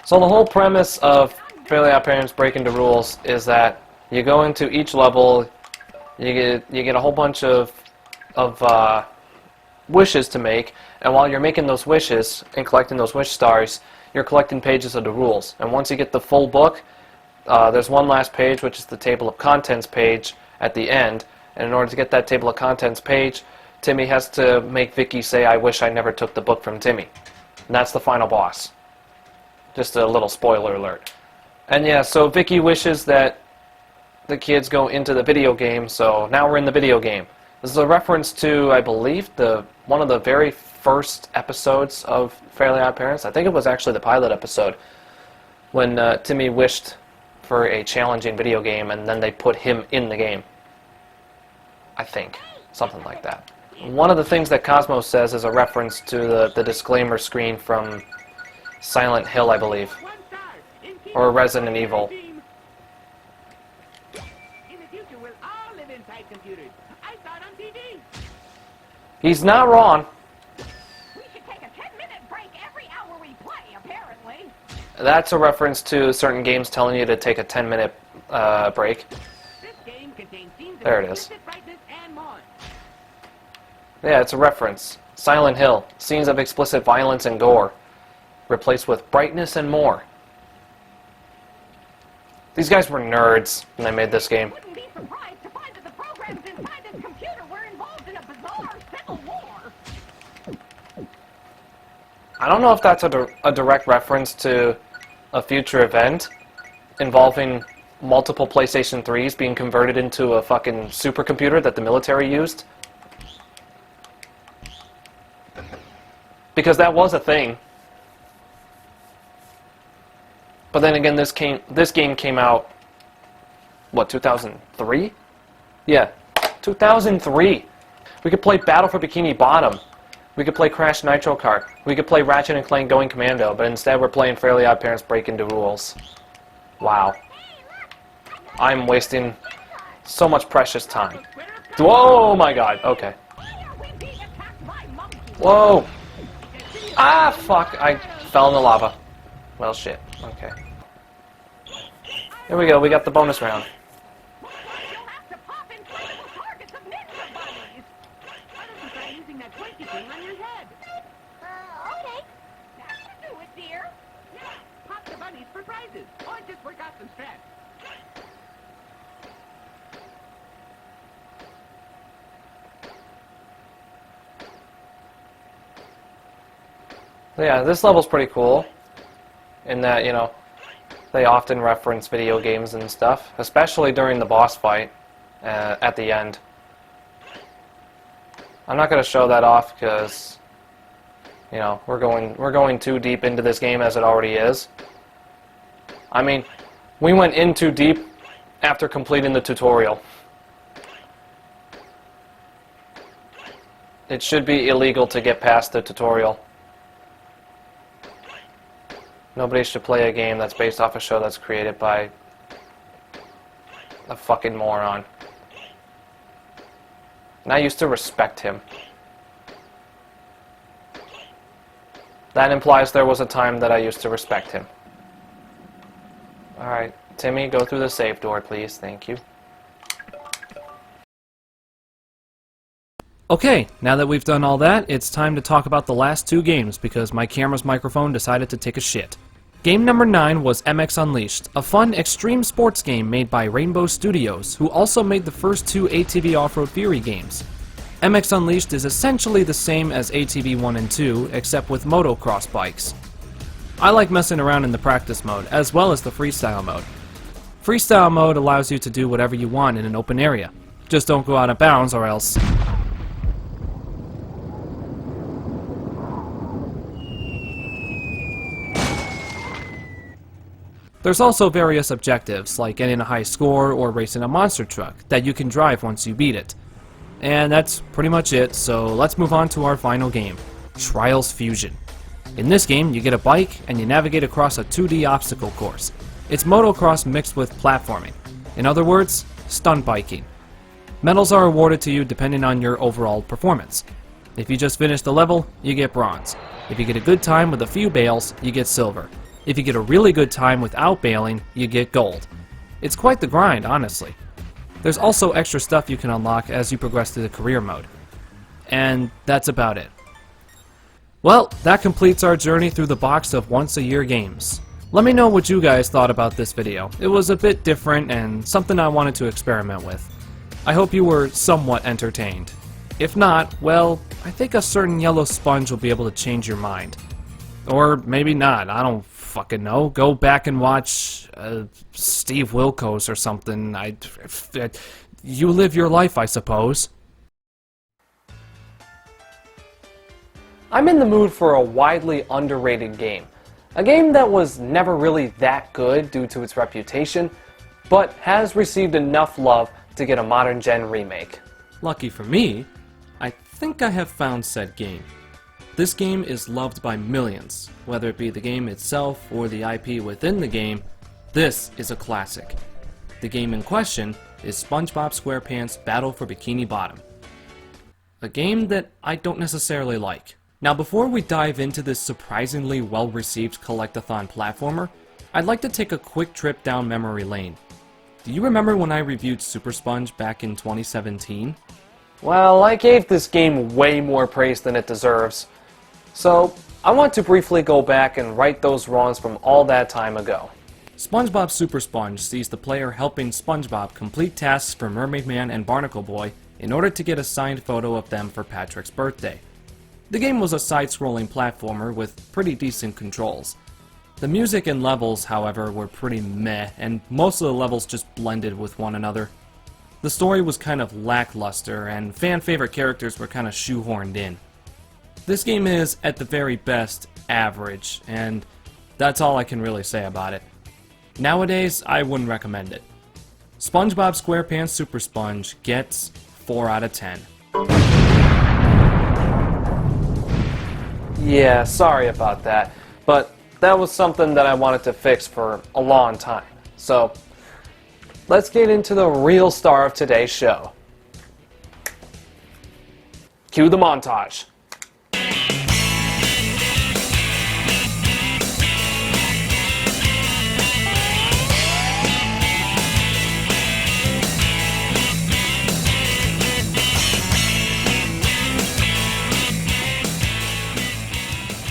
So the whole premise of Fairly Odd Parents Breaking the Rules is that you go into each level, you get a whole bunch of wishes to make, and while you're making those wishes and collecting those wish stars, you're collecting pages of the rules. And once you get the full book, there's one last page, which is the table of contents page at the end. And in order to get that table of contents page, Timmy has to make Vicky say, "I wish I never took the book from Timmy." And that's the final boss. Just a little spoiler alert. And yeah, so Vicky wishes that the kids go into the video game, so now we're in the video game. This is a reference to, I believe, one of the very first episodes of Fairly Odd Parents. I think it was actually the pilot episode when Timmy wished for a challenging video game and then they put him in the game. I think. Something like that. One of the things that Cosmos says is a reference to the disclaimer screen from Silent Hill, I believe. Or Resident Evil. He's not wrong. We should take a 10-minute break every hour we play, apparently. That's a reference to certain games telling you to take a 10-minute break. This game contains scenes There it of is. explicit brightness and more. Yeah, it's a reference. Silent Hill. Scenes of explicit violence and gore. Replaced with brightness and more. These guys were nerds when they made this game. Wouldn't be surprised to find that the programs inside this computer were involved in a bizarre civil war. I don't know if that's a direct reference to a future event involving multiple PlayStation 3s being converted into a fucking supercomputer that the military used. Because that was a thing. But then again, this game came out, what, 2003? Yeah, 2003. We could play Battle for Bikini Bottom. We could play Crash Nitro Kart. We could play Ratchet and Clank Going Commando, but instead we're playing Fairly Odd Parents Breaking the Rules. Wow. I'm wasting so much precious time. Whoa, my god, okay. Whoa! Ah, fuck, I fell in the lava. Well, shit, okay. Here we go, we got the bonus round. Okay. That should do it, dear. Yeah, pop the bunnies for prizes, or just work out some stress. Yeah, this level's pretty cool. In that, you know, they often reference video games and stuff, especially during the boss fight at the end. I'm not going to show that off because, you know, we're going too deep into this game as it already is. I mean, we went in too deep after completing the tutorial. It should be illegal to get past the tutorial. Nobody should play a game that's based off a show that's created by a fucking moron. And I used to respect him. That implies there was a time that I used to respect him. Alright, Timmy, go through the safe door, please. Thank you. Okay, now that we've done all that, it's time to talk about the last two games because my camera's microphone decided to take a shit. Game number 9 was MX Unleashed, a fun extreme sports game made by Rainbow Studios, who also made the first two ATV Off-Road Fury games. MX Unleashed is essentially the same as ATV 1 and 2, except with motocross bikes. I like messing around in the practice mode, as well as the freestyle mode. Freestyle mode allows you to do whatever you want in an open area. Just don't go out of bounds or else... There's also various objectives, like getting a high score or racing a monster truck, that you can drive once you beat it. And that's pretty much it, so let's move on to our final game, Trials Fusion. In this game, you get a bike and you navigate across a 2D obstacle course. It's motocross mixed with platforming. In other words, stunt biking. Medals are awarded to you depending on your overall performance. If you just finish the level, you get bronze. If you get a good time with a few bails, you get silver. If you get a really good time without bailing, you get gold. It's quite the grind, honestly. There's also extra stuff you can unlock as you progress through the career mode. And that's about it. Well, that completes our journey through the box of once-a-year games. Let me know what you guys thought about this video. It was a bit different and something I wanted to experiment with. I hope you were somewhat entertained. If not, well, I think a certain yellow sponge will be able to change your mind. Or maybe not, I don't fucking know. Go back and watch Steve Wilkos or something. You live your life, I suppose. I'm in the mood for a widely underrated game. A game that was never really that good due to its reputation, but has received enough love to get a modern gen remake. Lucky for me, I think I have found said game. This game is loved by millions, whether it be the game itself or the IP within the game. This is a classic. The game in question is SpongeBob SquarePants Battle for Bikini Bottom. A game that I don't necessarily like. Now before we dive into this surprisingly well-received collectathon platformer, I'd like to take a quick trip down memory lane. Do you remember when I reviewed Super Sponge back in 2017? Well, I gave this game way more praise than it deserves. So, I want to briefly go back and right those wrongs from all that time ago. SpongeBob Super Sponge sees the player helping SpongeBob complete tasks for Mermaid Man and Barnacle Boy in order to get a signed photo of them for Patrick's birthday. The game was a side-scrolling platformer with pretty decent controls. The music and levels, however, were pretty meh, and most of the levels just blended with one another. The story was kind of lackluster, and fan-favorite characters were kind of shoehorned in. This game is, at the very best, average, and that's all I can really say about it. Nowadays, I wouldn't recommend it. SpongeBob SquarePants Super Sponge gets 4 out of 10. Yeah, sorry about that, but that was something that I wanted to fix for a long time. So, let's get into the real star of today's show. Cue the montage.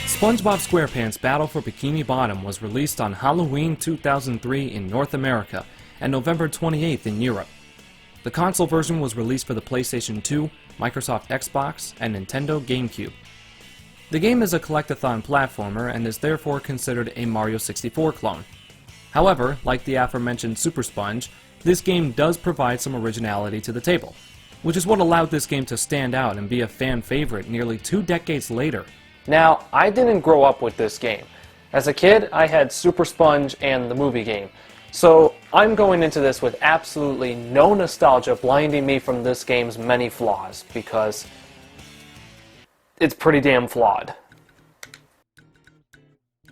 SpongeBob SquarePants Battle for Bikini Bottom was released on Halloween 2003 in North America and November 28th in Europe. The console version was released for the PlayStation 2, Microsoft Xbox, and Nintendo GameCube. The game is a collectathon platformer and is therefore considered a Mario 64 clone. However, like the aforementioned Super Sponge, this game does provide some originality to the table, which is what allowed this game to stand out and be a fan favorite nearly 2 decades later. Now, I didn't grow up with this game. As a kid, I had Super Sponge and the movie game. So, I'm going into this with absolutely no nostalgia blinding me from this game's many flaws, because it's pretty damn flawed.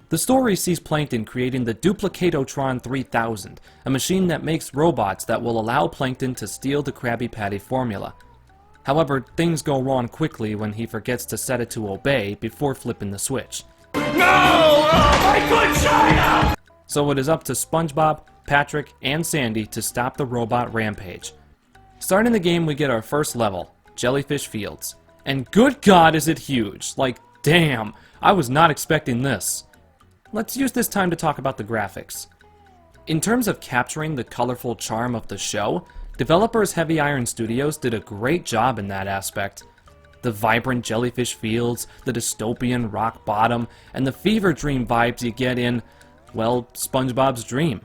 The story sees Plankton creating the Duplicatotron 3000, a machine that makes robots that will allow Plankton to steal the Krabby Patty formula. However, things go wrong quickly when he forgets to set it to obey before flipping the switch. No! Oh, my good China! So it is up to SpongeBob, Patrick, and Sandy to stop the robot rampage. Starting the game, we get our first level, Jellyfish Fields. And good God is it huge! Like, damn, I was not expecting this. Let's use this time to talk about the graphics. In terms of capturing the colorful charm of the show, developers Heavy Iron Studios did a great job in that aspect. The vibrant jellyfish fields, the dystopian rock bottom, and the fever dream vibes you get in, well, SpongeBob's dream.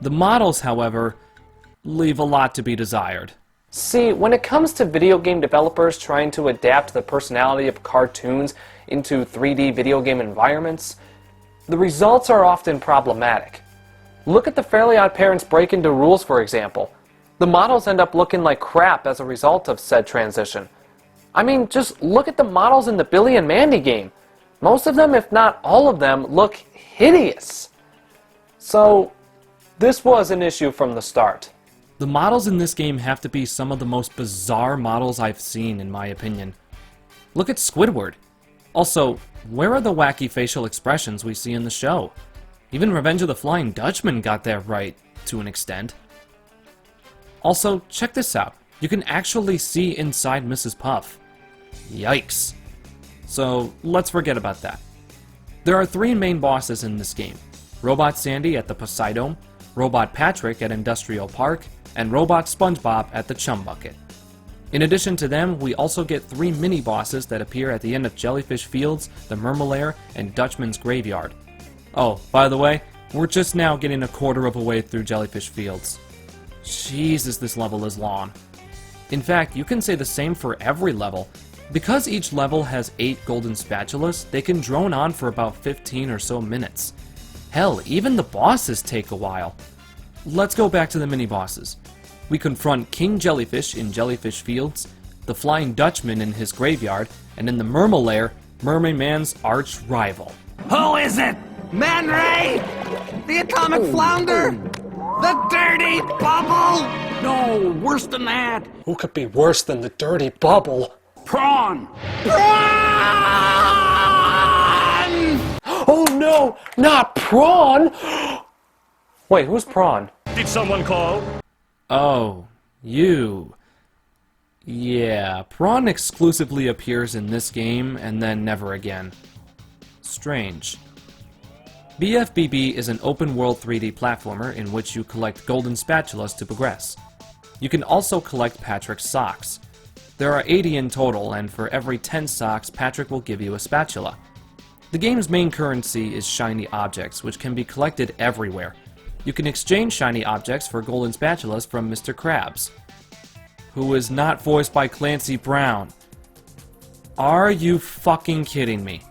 The models, however, leave a lot to be desired. See, when it comes to video game developers trying to adapt the personality of cartoons into 3D video game environments, the results are often problematic. Look at the Fairly Odd Parents break into rules, for example. The models end up looking like crap as a result of said transition. I mean, just look at the models in the Billy and Mandy game. Most of them, if not all of them, look hideous. So, this was an issue from the start. The models in this game have to be some of the most bizarre models I've seen, in my opinion. Look at Squidward. Also, where are the wacky facial expressions we see in the show? Even Revenge of the Flying Dutchman got that right, to an extent. Also, check this out. You can actually see inside Mrs. Puff. Yikes. So, let's forget about that. There are 3 main bosses in this game. Robot Sandy at the Poseidome, Robot Patrick at Industrial Park, and Robot SpongeBob at the Chum Bucket. In addition to them, we also get 3 mini-bosses that appear at the end of Jellyfish Fields, the Mermalair, and Dutchman's Graveyard. Oh, by the way, we're just now getting a quarter of a way through Jellyfish Fields. Jesus, this level is long. In fact, you can say the same for every level. Because each level has 8 golden spatulas, they can drone on for about 15 or so minutes. Hell, even the bosses take a while. Let's go back to the mini-bosses. We confront King Jellyfish in Jellyfish Fields, the Flying Dutchman in his graveyard, and in the Mermalair, Mermaid Man's arch rival. Who is it? Man Ray? The atomic flounder? The dirty bubble? No, worse than that. Who could be worse than the dirty bubble? Prawn! Oh no, not Prawn! Wait, who's Prawn? Did someone call? Oh, you. Yeah, Prawn exclusively appears in this game and then never again. Strange. BFBB is an open-world 3D platformer in which you collect golden spatulas to progress. You can also collect Patrick's socks. There are 80 in total, and for every 10 socks, Patrick will give you a spatula. The game's main currency is shiny objects, which can be collected everywhere. You can exchange shiny objects for golden spatulas from Mr. Krabs, who is not voiced by Clancy Brown. Are you fucking kidding me?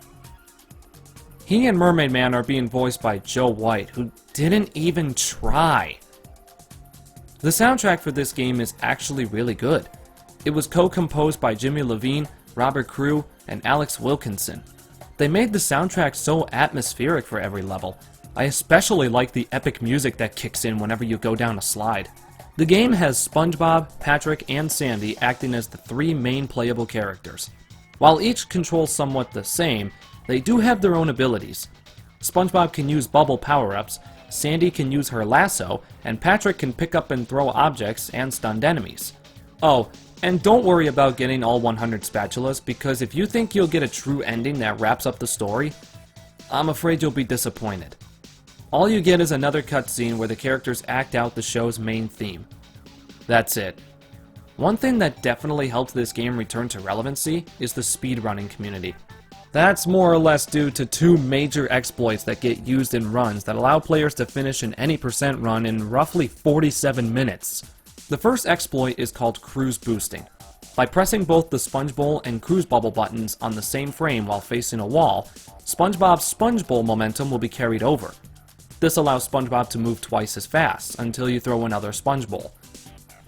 He and Mermaid Man are being voiced by Joe White, who didn't even try. The soundtrack for this game is actually really good. It was co-composed by Jimmy Levine, Robert Crew, and Alex Wilkinson. They made the soundtrack so atmospheric for every level. I especially like the epic music that kicks in whenever you go down a slide. The game has SpongeBob, Patrick, and Sandy acting as the 3 main playable characters. While each controls somewhat the same, they do have their own abilities. SpongeBob can use bubble power-ups, Sandy can use her lasso, and Patrick can pick up and throw objects and stunned enemies. Oh, and don't worry about getting all 100 spatulas, because if you think you'll get a true ending that wraps up the story, I'm afraid you'll be disappointed. All you get is another cutscene where the characters act out the show's main theme. That's it. One thing that definitely helped this game return to relevancy is the speedrunning community. That's more or less due to 2 major exploits that get used in runs that allow players to finish an any percent run in roughly 47 minutes. The first exploit is called Cruise Boosting. By pressing both the Sponge Bowl and Cruise Bubble buttons on the same frame while facing a wall, SpongeBob's Sponge Bowl momentum will be carried over. This allows SpongeBob to move twice as fast until you throw another Sponge Bowl.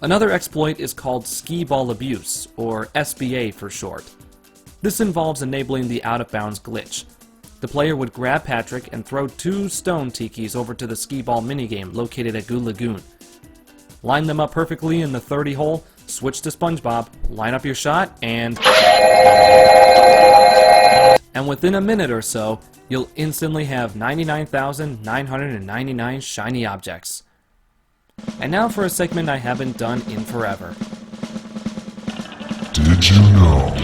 Another exploit is called Skee Ball Abuse, or SBA for short. This involves enabling the out-of-bounds glitch. The player would grab Patrick and throw 2 stone tikis over to the skee ball minigame located at Goo Lagoon. Line them up perfectly in the 30 hole, switch to SpongeBob, line up your shot, and within a minute or so, you'll instantly have 99,999 shiny objects. And now for a segment I haven't done in forever. Do Did you know?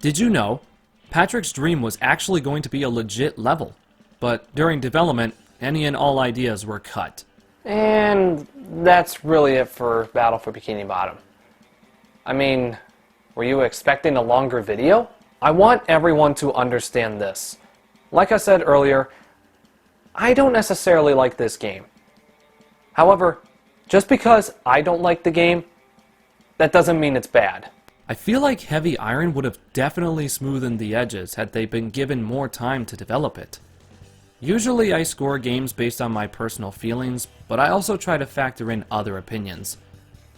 Did you know? Patrick's dream was actually going to be a legit level, but during development, any and all ideas were cut. And that's really it for Battle for Bikini Bottom. I mean, were you expecting a longer video? I want everyone to understand this. Like I said earlier, I don't necessarily like this game. However, just because I don't like the game, that doesn't mean it's bad. I feel like Heavy Iron would have definitely smoothened the edges had they been given more time to develop it. Usually I score games based on my personal feelings, but I also try to factor in other opinions.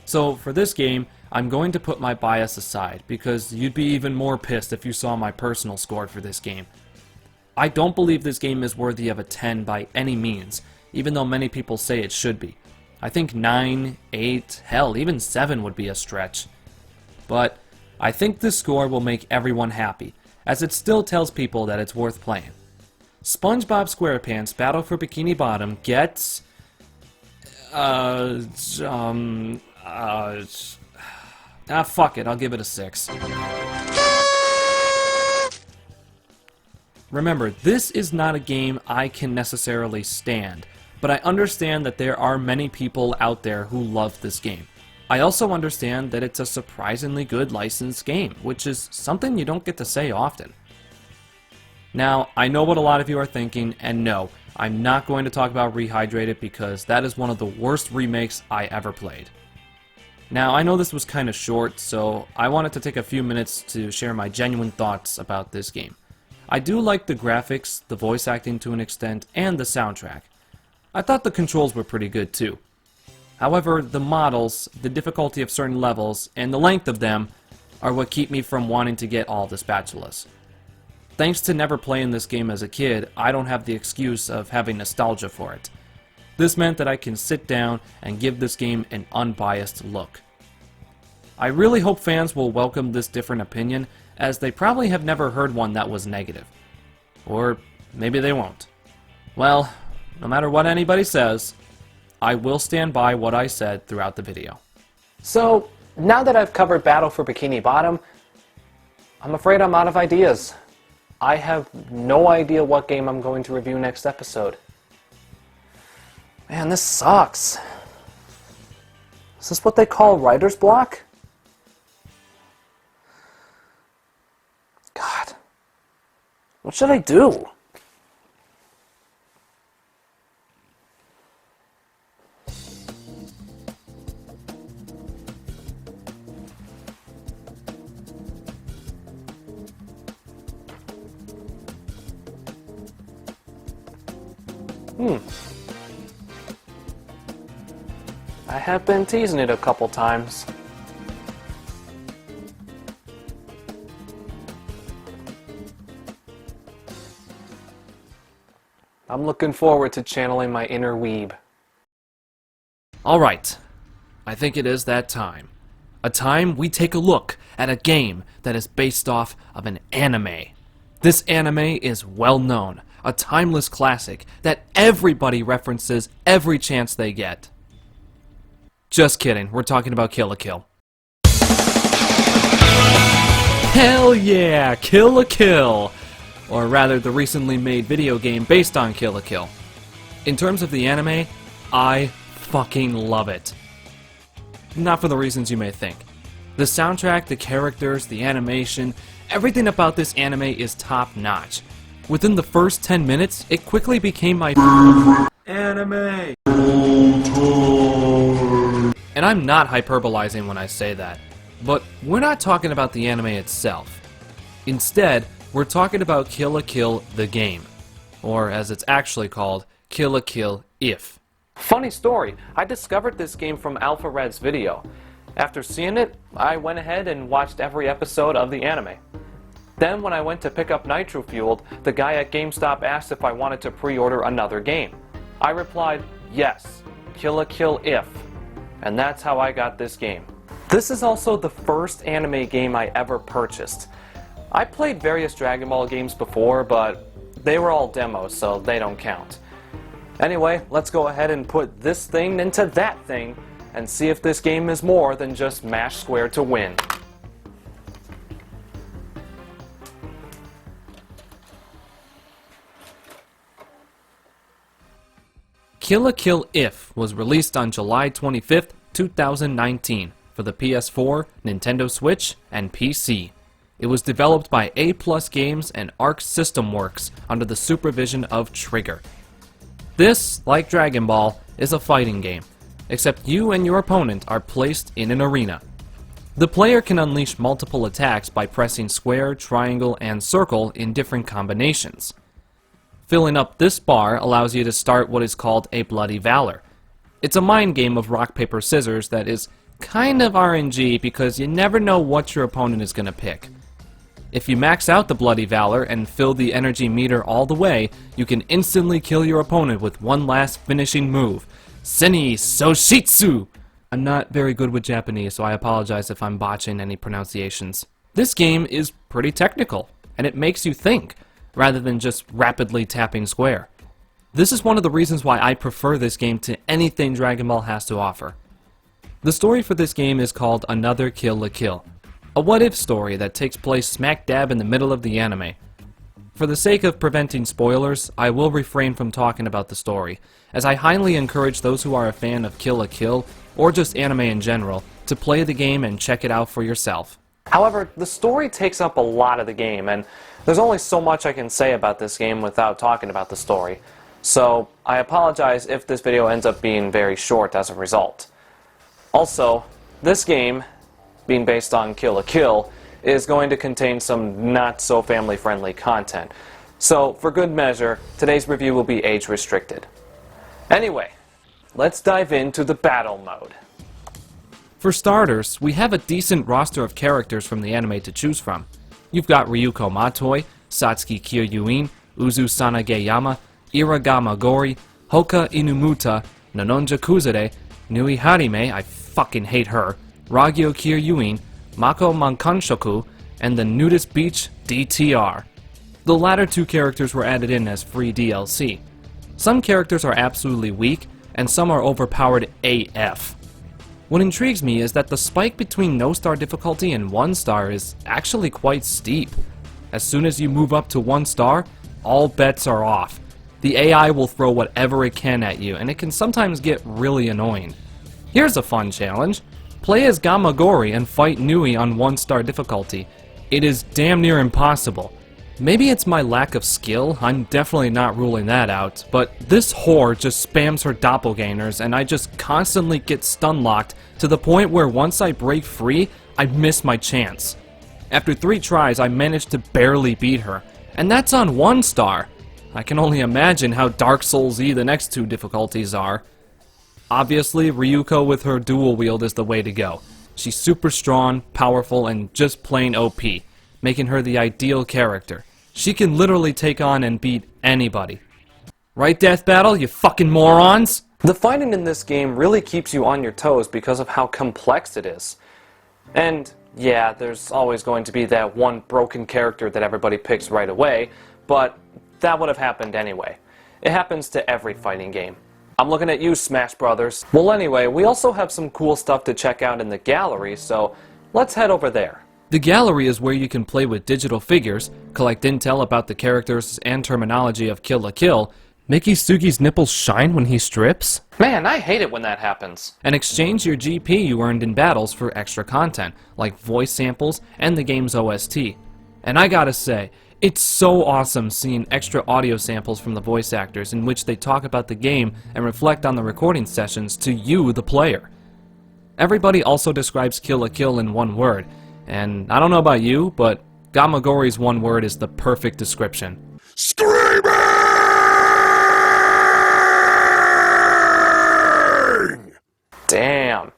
So for this game, I'm going to put my bias aside, because you'd be even more pissed if you saw my personal score for this game. I don't believe this game is worthy of a 10 by any means, even though many people say it should be. I think 9, 8, hell, even 7 would be a stretch. But I think this score will make everyone happy, as it still tells people that it's worth playing. SpongeBob SquarePants Battle for Bikini Bottom gets... fuck it, I'll give it a 6. Remember, this is not a game I can necessarily stand, but I understand that there are many people out there who love this game. I also understand that it's a surprisingly good licensed game, which is something you don't get to say often. Now, I know what a lot of you are thinking, and no, I'm not going to talk about Rehydrated because that is one of the worst remakes I ever played. Now, I know this was kind of short, so I wanted to take a few minutes to share my genuine thoughts about this game. I do like the graphics, the voice acting to an extent, and the soundtrack. I thought the controls were pretty good too. However, the models, the difficulty of certain levels, and the length of them are what keep me from wanting to get all the spatulas. Thanks to never playing this game as a kid, I don't have the excuse of having nostalgia for it. This meant that I can sit down and give this game an unbiased look. I really hope fans will welcome this different opinion, as they probably have never heard one that was negative. Or maybe they won't. Well, no matter what anybody says, I will stand by what I said throughout the video. So, now that I've covered Battle for Bikini Bottom, I'm afraid I'm out of ideas. I have no idea what game I'm going to review next episode. Man, this sucks. Is this what they call writer's block? God. What should I do? I have been teasing it a couple times. I'm looking forward to channeling my inner weeb. Alright, I think it is that time. A time we take a look at a game that is based off of an anime. This anime is well known, a timeless classic that everybody references every chance they get. Just kidding, we're talking about Kill la Kill. Hell yeah, Kill la Kill! Or rather, the recently made video game based on Kill la Kill. In terms of the anime, I fucking love it. Not for the reasons you may think. The soundtrack, the characters, the animation, everything about this anime is top notch. Within the first 10 minutes, it quickly became my anime. And I'm not hyperbolizing when I say that, but we're not talking about the anime itself. Instead, we're talking about Kill la Kill the game, or as it's actually called, Kill la Kill If. Funny story, I discovered this game from Alpha Red's video. After seeing it, I went ahead and watched every episode of the anime. Then when I went to pick up Nitro Fueled, the guy at GameStop asked if I wanted to pre-order another game. I replied, yes, Kill la Kill If. And that's how I got this game. This is also the first anime game I ever purchased. I played various Dragon Ball games before, but they were all demos, so they don't count. Anyway, let's go ahead and put this thing into that thing and see if this game is more than just mash square to win. Kill la Kill If was released on July 25th, 2019 for the PS4, Nintendo Switch, and PC. It was developed by A+ Games and Arc System Works under the supervision of Trigger. This, like Dragon Ball, is a fighting game, except you and your opponent are placed in an arena. The player can unleash multiple attacks by pressing square, triangle, and circle in different combinations. Filling up this bar allows you to start what is called a Bloody Valor. It's a mind game of rock, paper, scissors that is kind of RNG because you never know what your opponent is going to pick. If you max out the Bloody Valor and fill the energy meter all the way, you can instantly kill your opponent with one last finishing move, Seni Soshitsu! I'm not very good with Japanese, so I apologize if I'm botching any pronunciations. This game is pretty technical, and it makes you think, rather than just rapidly tapping square. This is one of the reasons why I prefer this game to anything Dragon Ball has to offer. The story for this game is called Another Kill la Kill, a what-if story that takes place smack dab in the middle of the anime. For the sake of preventing spoilers, I will refrain from talking about the story, as I highly encourage those who are a fan of Kill la Kill, or just anime in general, to play the game and check it out for yourself. However, the story takes up a lot of the game, and there's only so much I can say about this game without talking about the story. So, I apologize if this video ends up being very short as a result. Also, this game, being based on Kill la Kill, is going to contain some not-so-family-friendly content. So, for good measure, today's review will be age-restricted. Anyway, let's dive into the battle mode. For starters, we have a decent roster of characters from the anime to choose from. You've got Ryuko Matoi, Satsuki Kiryuin, Uzu Sanageyama, Iragama Gori, Hoka Inumuta, Nononja Kuzure, Nui Harime, I fucking hate her, Ragyo Kiryuin, Mako Mankanshoku, and the Nudist Beach DTR. The latter two characters were added in as free DLC. Some characters are absolutely weak, and some are overpowered AF. What intrigues me is that the spike between no star difficulty and 1 star is actually quite steep. As soon as you move up to 1 star, all bets are off. The AI will throw whatever it can at you, and it can sometimes get really annoying. Here's a fun challenge. Play as Gamagori and fight Nui on 1 star difficulty. It is damn near impossible. Maybe it's my lack of skill, I'm definitely not ruling that out, but this whore just spams her doppelgangers and I just constantly get stun locked to the point where once I break free, I miss my chance. After 3 tries, I managed to barely beat her, and that's on 1 star. I can only imagine how Dark Souls-y the next 2 difficulties are. Obviously, Ryuko with her dual wield is the way to go. She's super strong, powerful, and just plain OP, making her the ideal character. She can literally take on and beat anybody. Right, Death Battle, you fucking morons? The fighting in this game really keeps you on your toes because of how complex it is. And yeah, there's always going to be that one broken character that everybody picks right away, but that would have happened anyway. It happens to every fighting game. I'm looking at you, Smash Brothers. Well, anyway, we also have some cool stuff to check out in the gallery, so let's head over there. The gallery is where you can play with digital figures, collect intel about the characters and terminology of Kill la Kill, make Isugi's nipples shine when he strips? Man, I hate it when that happens. And exchange your GP you earned in battles for extra content, like voice samples and the game's OST. And I gotta say, it's so awesome seeing extra audio samples from the voice actors in which they talk about the game and reflect on the recording sessions to you, the player. Everybody also describes Kill la Kill in one word, and I don't know about you, but Gamagori's one word is the perfect description. Screaming! Damn.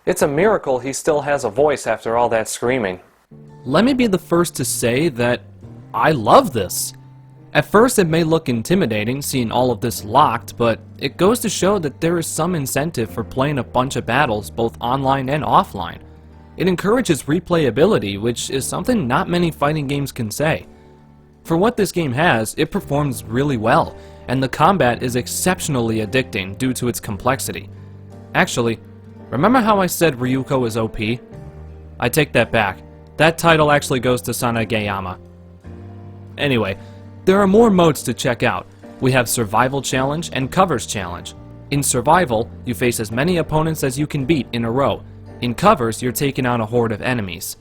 It's a miracle he still has a voice after all that screaming. Let me be the first to say that I love this. At first it may look intimidating seeing all of this locked, but it goes to show that there is some incentive for playing a bunch of battles both online and offline. It encourages replayability, which is something not many fighting games can say. For what this game has, it performs really well, and the combat is exceptionally addicting due to its complexity. Actually, remember how I said Ryuko is OP? I take that back. That title actually goes to Sanageyama. Anyway, there are more modes to check out. We have Survival Challenge and Covers Challenge. In Survival, you face as many opponents as you can beat in a row. In Covers, you're taking on a horde of enemies.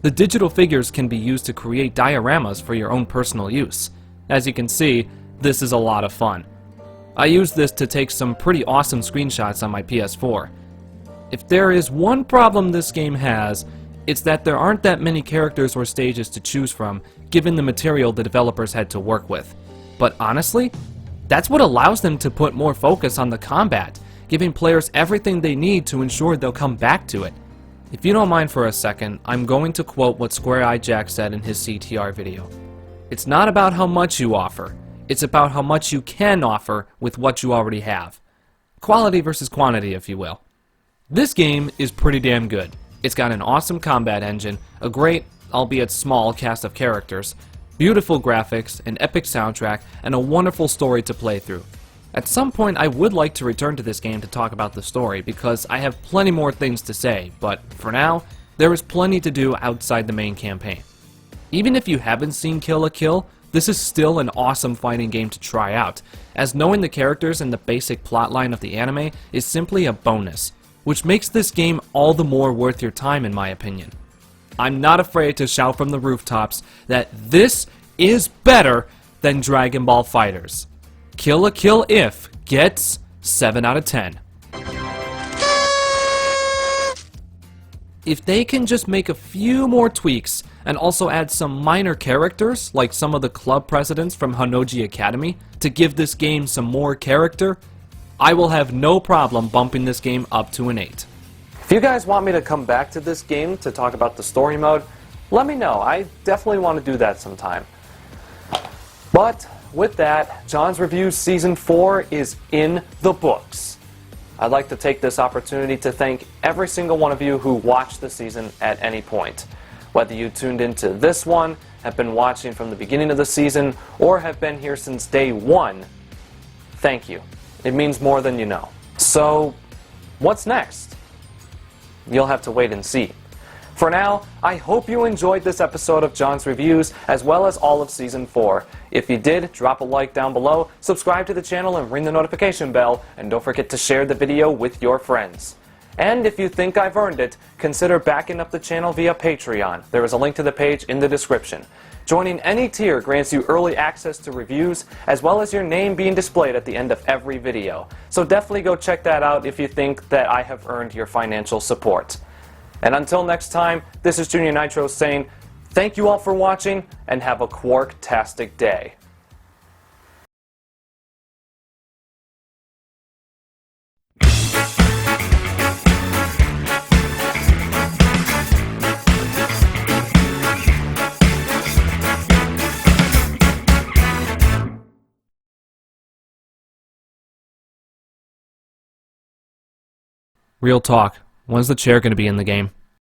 The digital figures can be used to create dioramas for your own personal use. As you can see, this is a lot of fun. I used this to take some pretty awesome screenshots on my PS4. If there is one problem this game has, it's that there aren't that many characters or stages to choose from, given the material the developers had to work with. But honestly, that's what allows them to put more focus on the combat, giving players everything they need to ensure they'll come back to it. If you don't mind for a second, I'm going to quote what Square Eye Jack said in his CTR video. It's not about how much you offer, it's about how much you can offer with what you already have. Quality versus quantity, if you will. This game is pretty damn good. It's got an awesome combat engine, a great, albeit small, cast of characters, beautiful graphics, an epic soundtrack, and a wonderful story to play through. At some point, I would like to return to this game to talk about the story, because I have plenty more things to say, but for now, there is plenty to do outside the main campaign. Even if you haven't seen Kill la Kill, this is still an awesome fighting game to try out, as knowing the characters and the basic plotline of the anime is simply a bonus, which makes this game all the more worth your time in my opinion. I'm not afraid to shout from the rooftops that this is better than Dragon Ball FighterZ. Kill la Kill If gets 7 out of 10. If they can just make a few more tweaks and also add some minor characters like some of the club presidents from Honnouji Academy to give this game some more character, I will have no problem bumping this game up to an 8. If you guys want me to come back to this game to talk about the story mode, let me know. I definitely want to do that sometime. But with that, John's Reviews Season 4 is in the books. I'd like to take this opportunity to thank every single one of you who watched the season at any point. Whether you tuned into this one, have been watching from the beginning of the season, or have been here since day 1, thank you. It means more than you know. So, what's next? You'll have to wait and see. For now, I hope you enjoyed this episode of John's Reviews, as well as all of Season 4. If you did, drop a like down below, subscribe to the channel and ring the notification bell, and don't forget to share the video with your friends. And if you think I've earned it, consider backing up the channel via Patreon. There is a link to the page in the description. Joining any tier grants you early access to reviews, as well as your name being displayed at the end of every video. So definitely go check that out if you think that I have earned your financial support. And until next time, this is JuniorNitro saying, thank you all for watching, and have a quark-tastic day. Real talk, when's the chair gonna be in the game?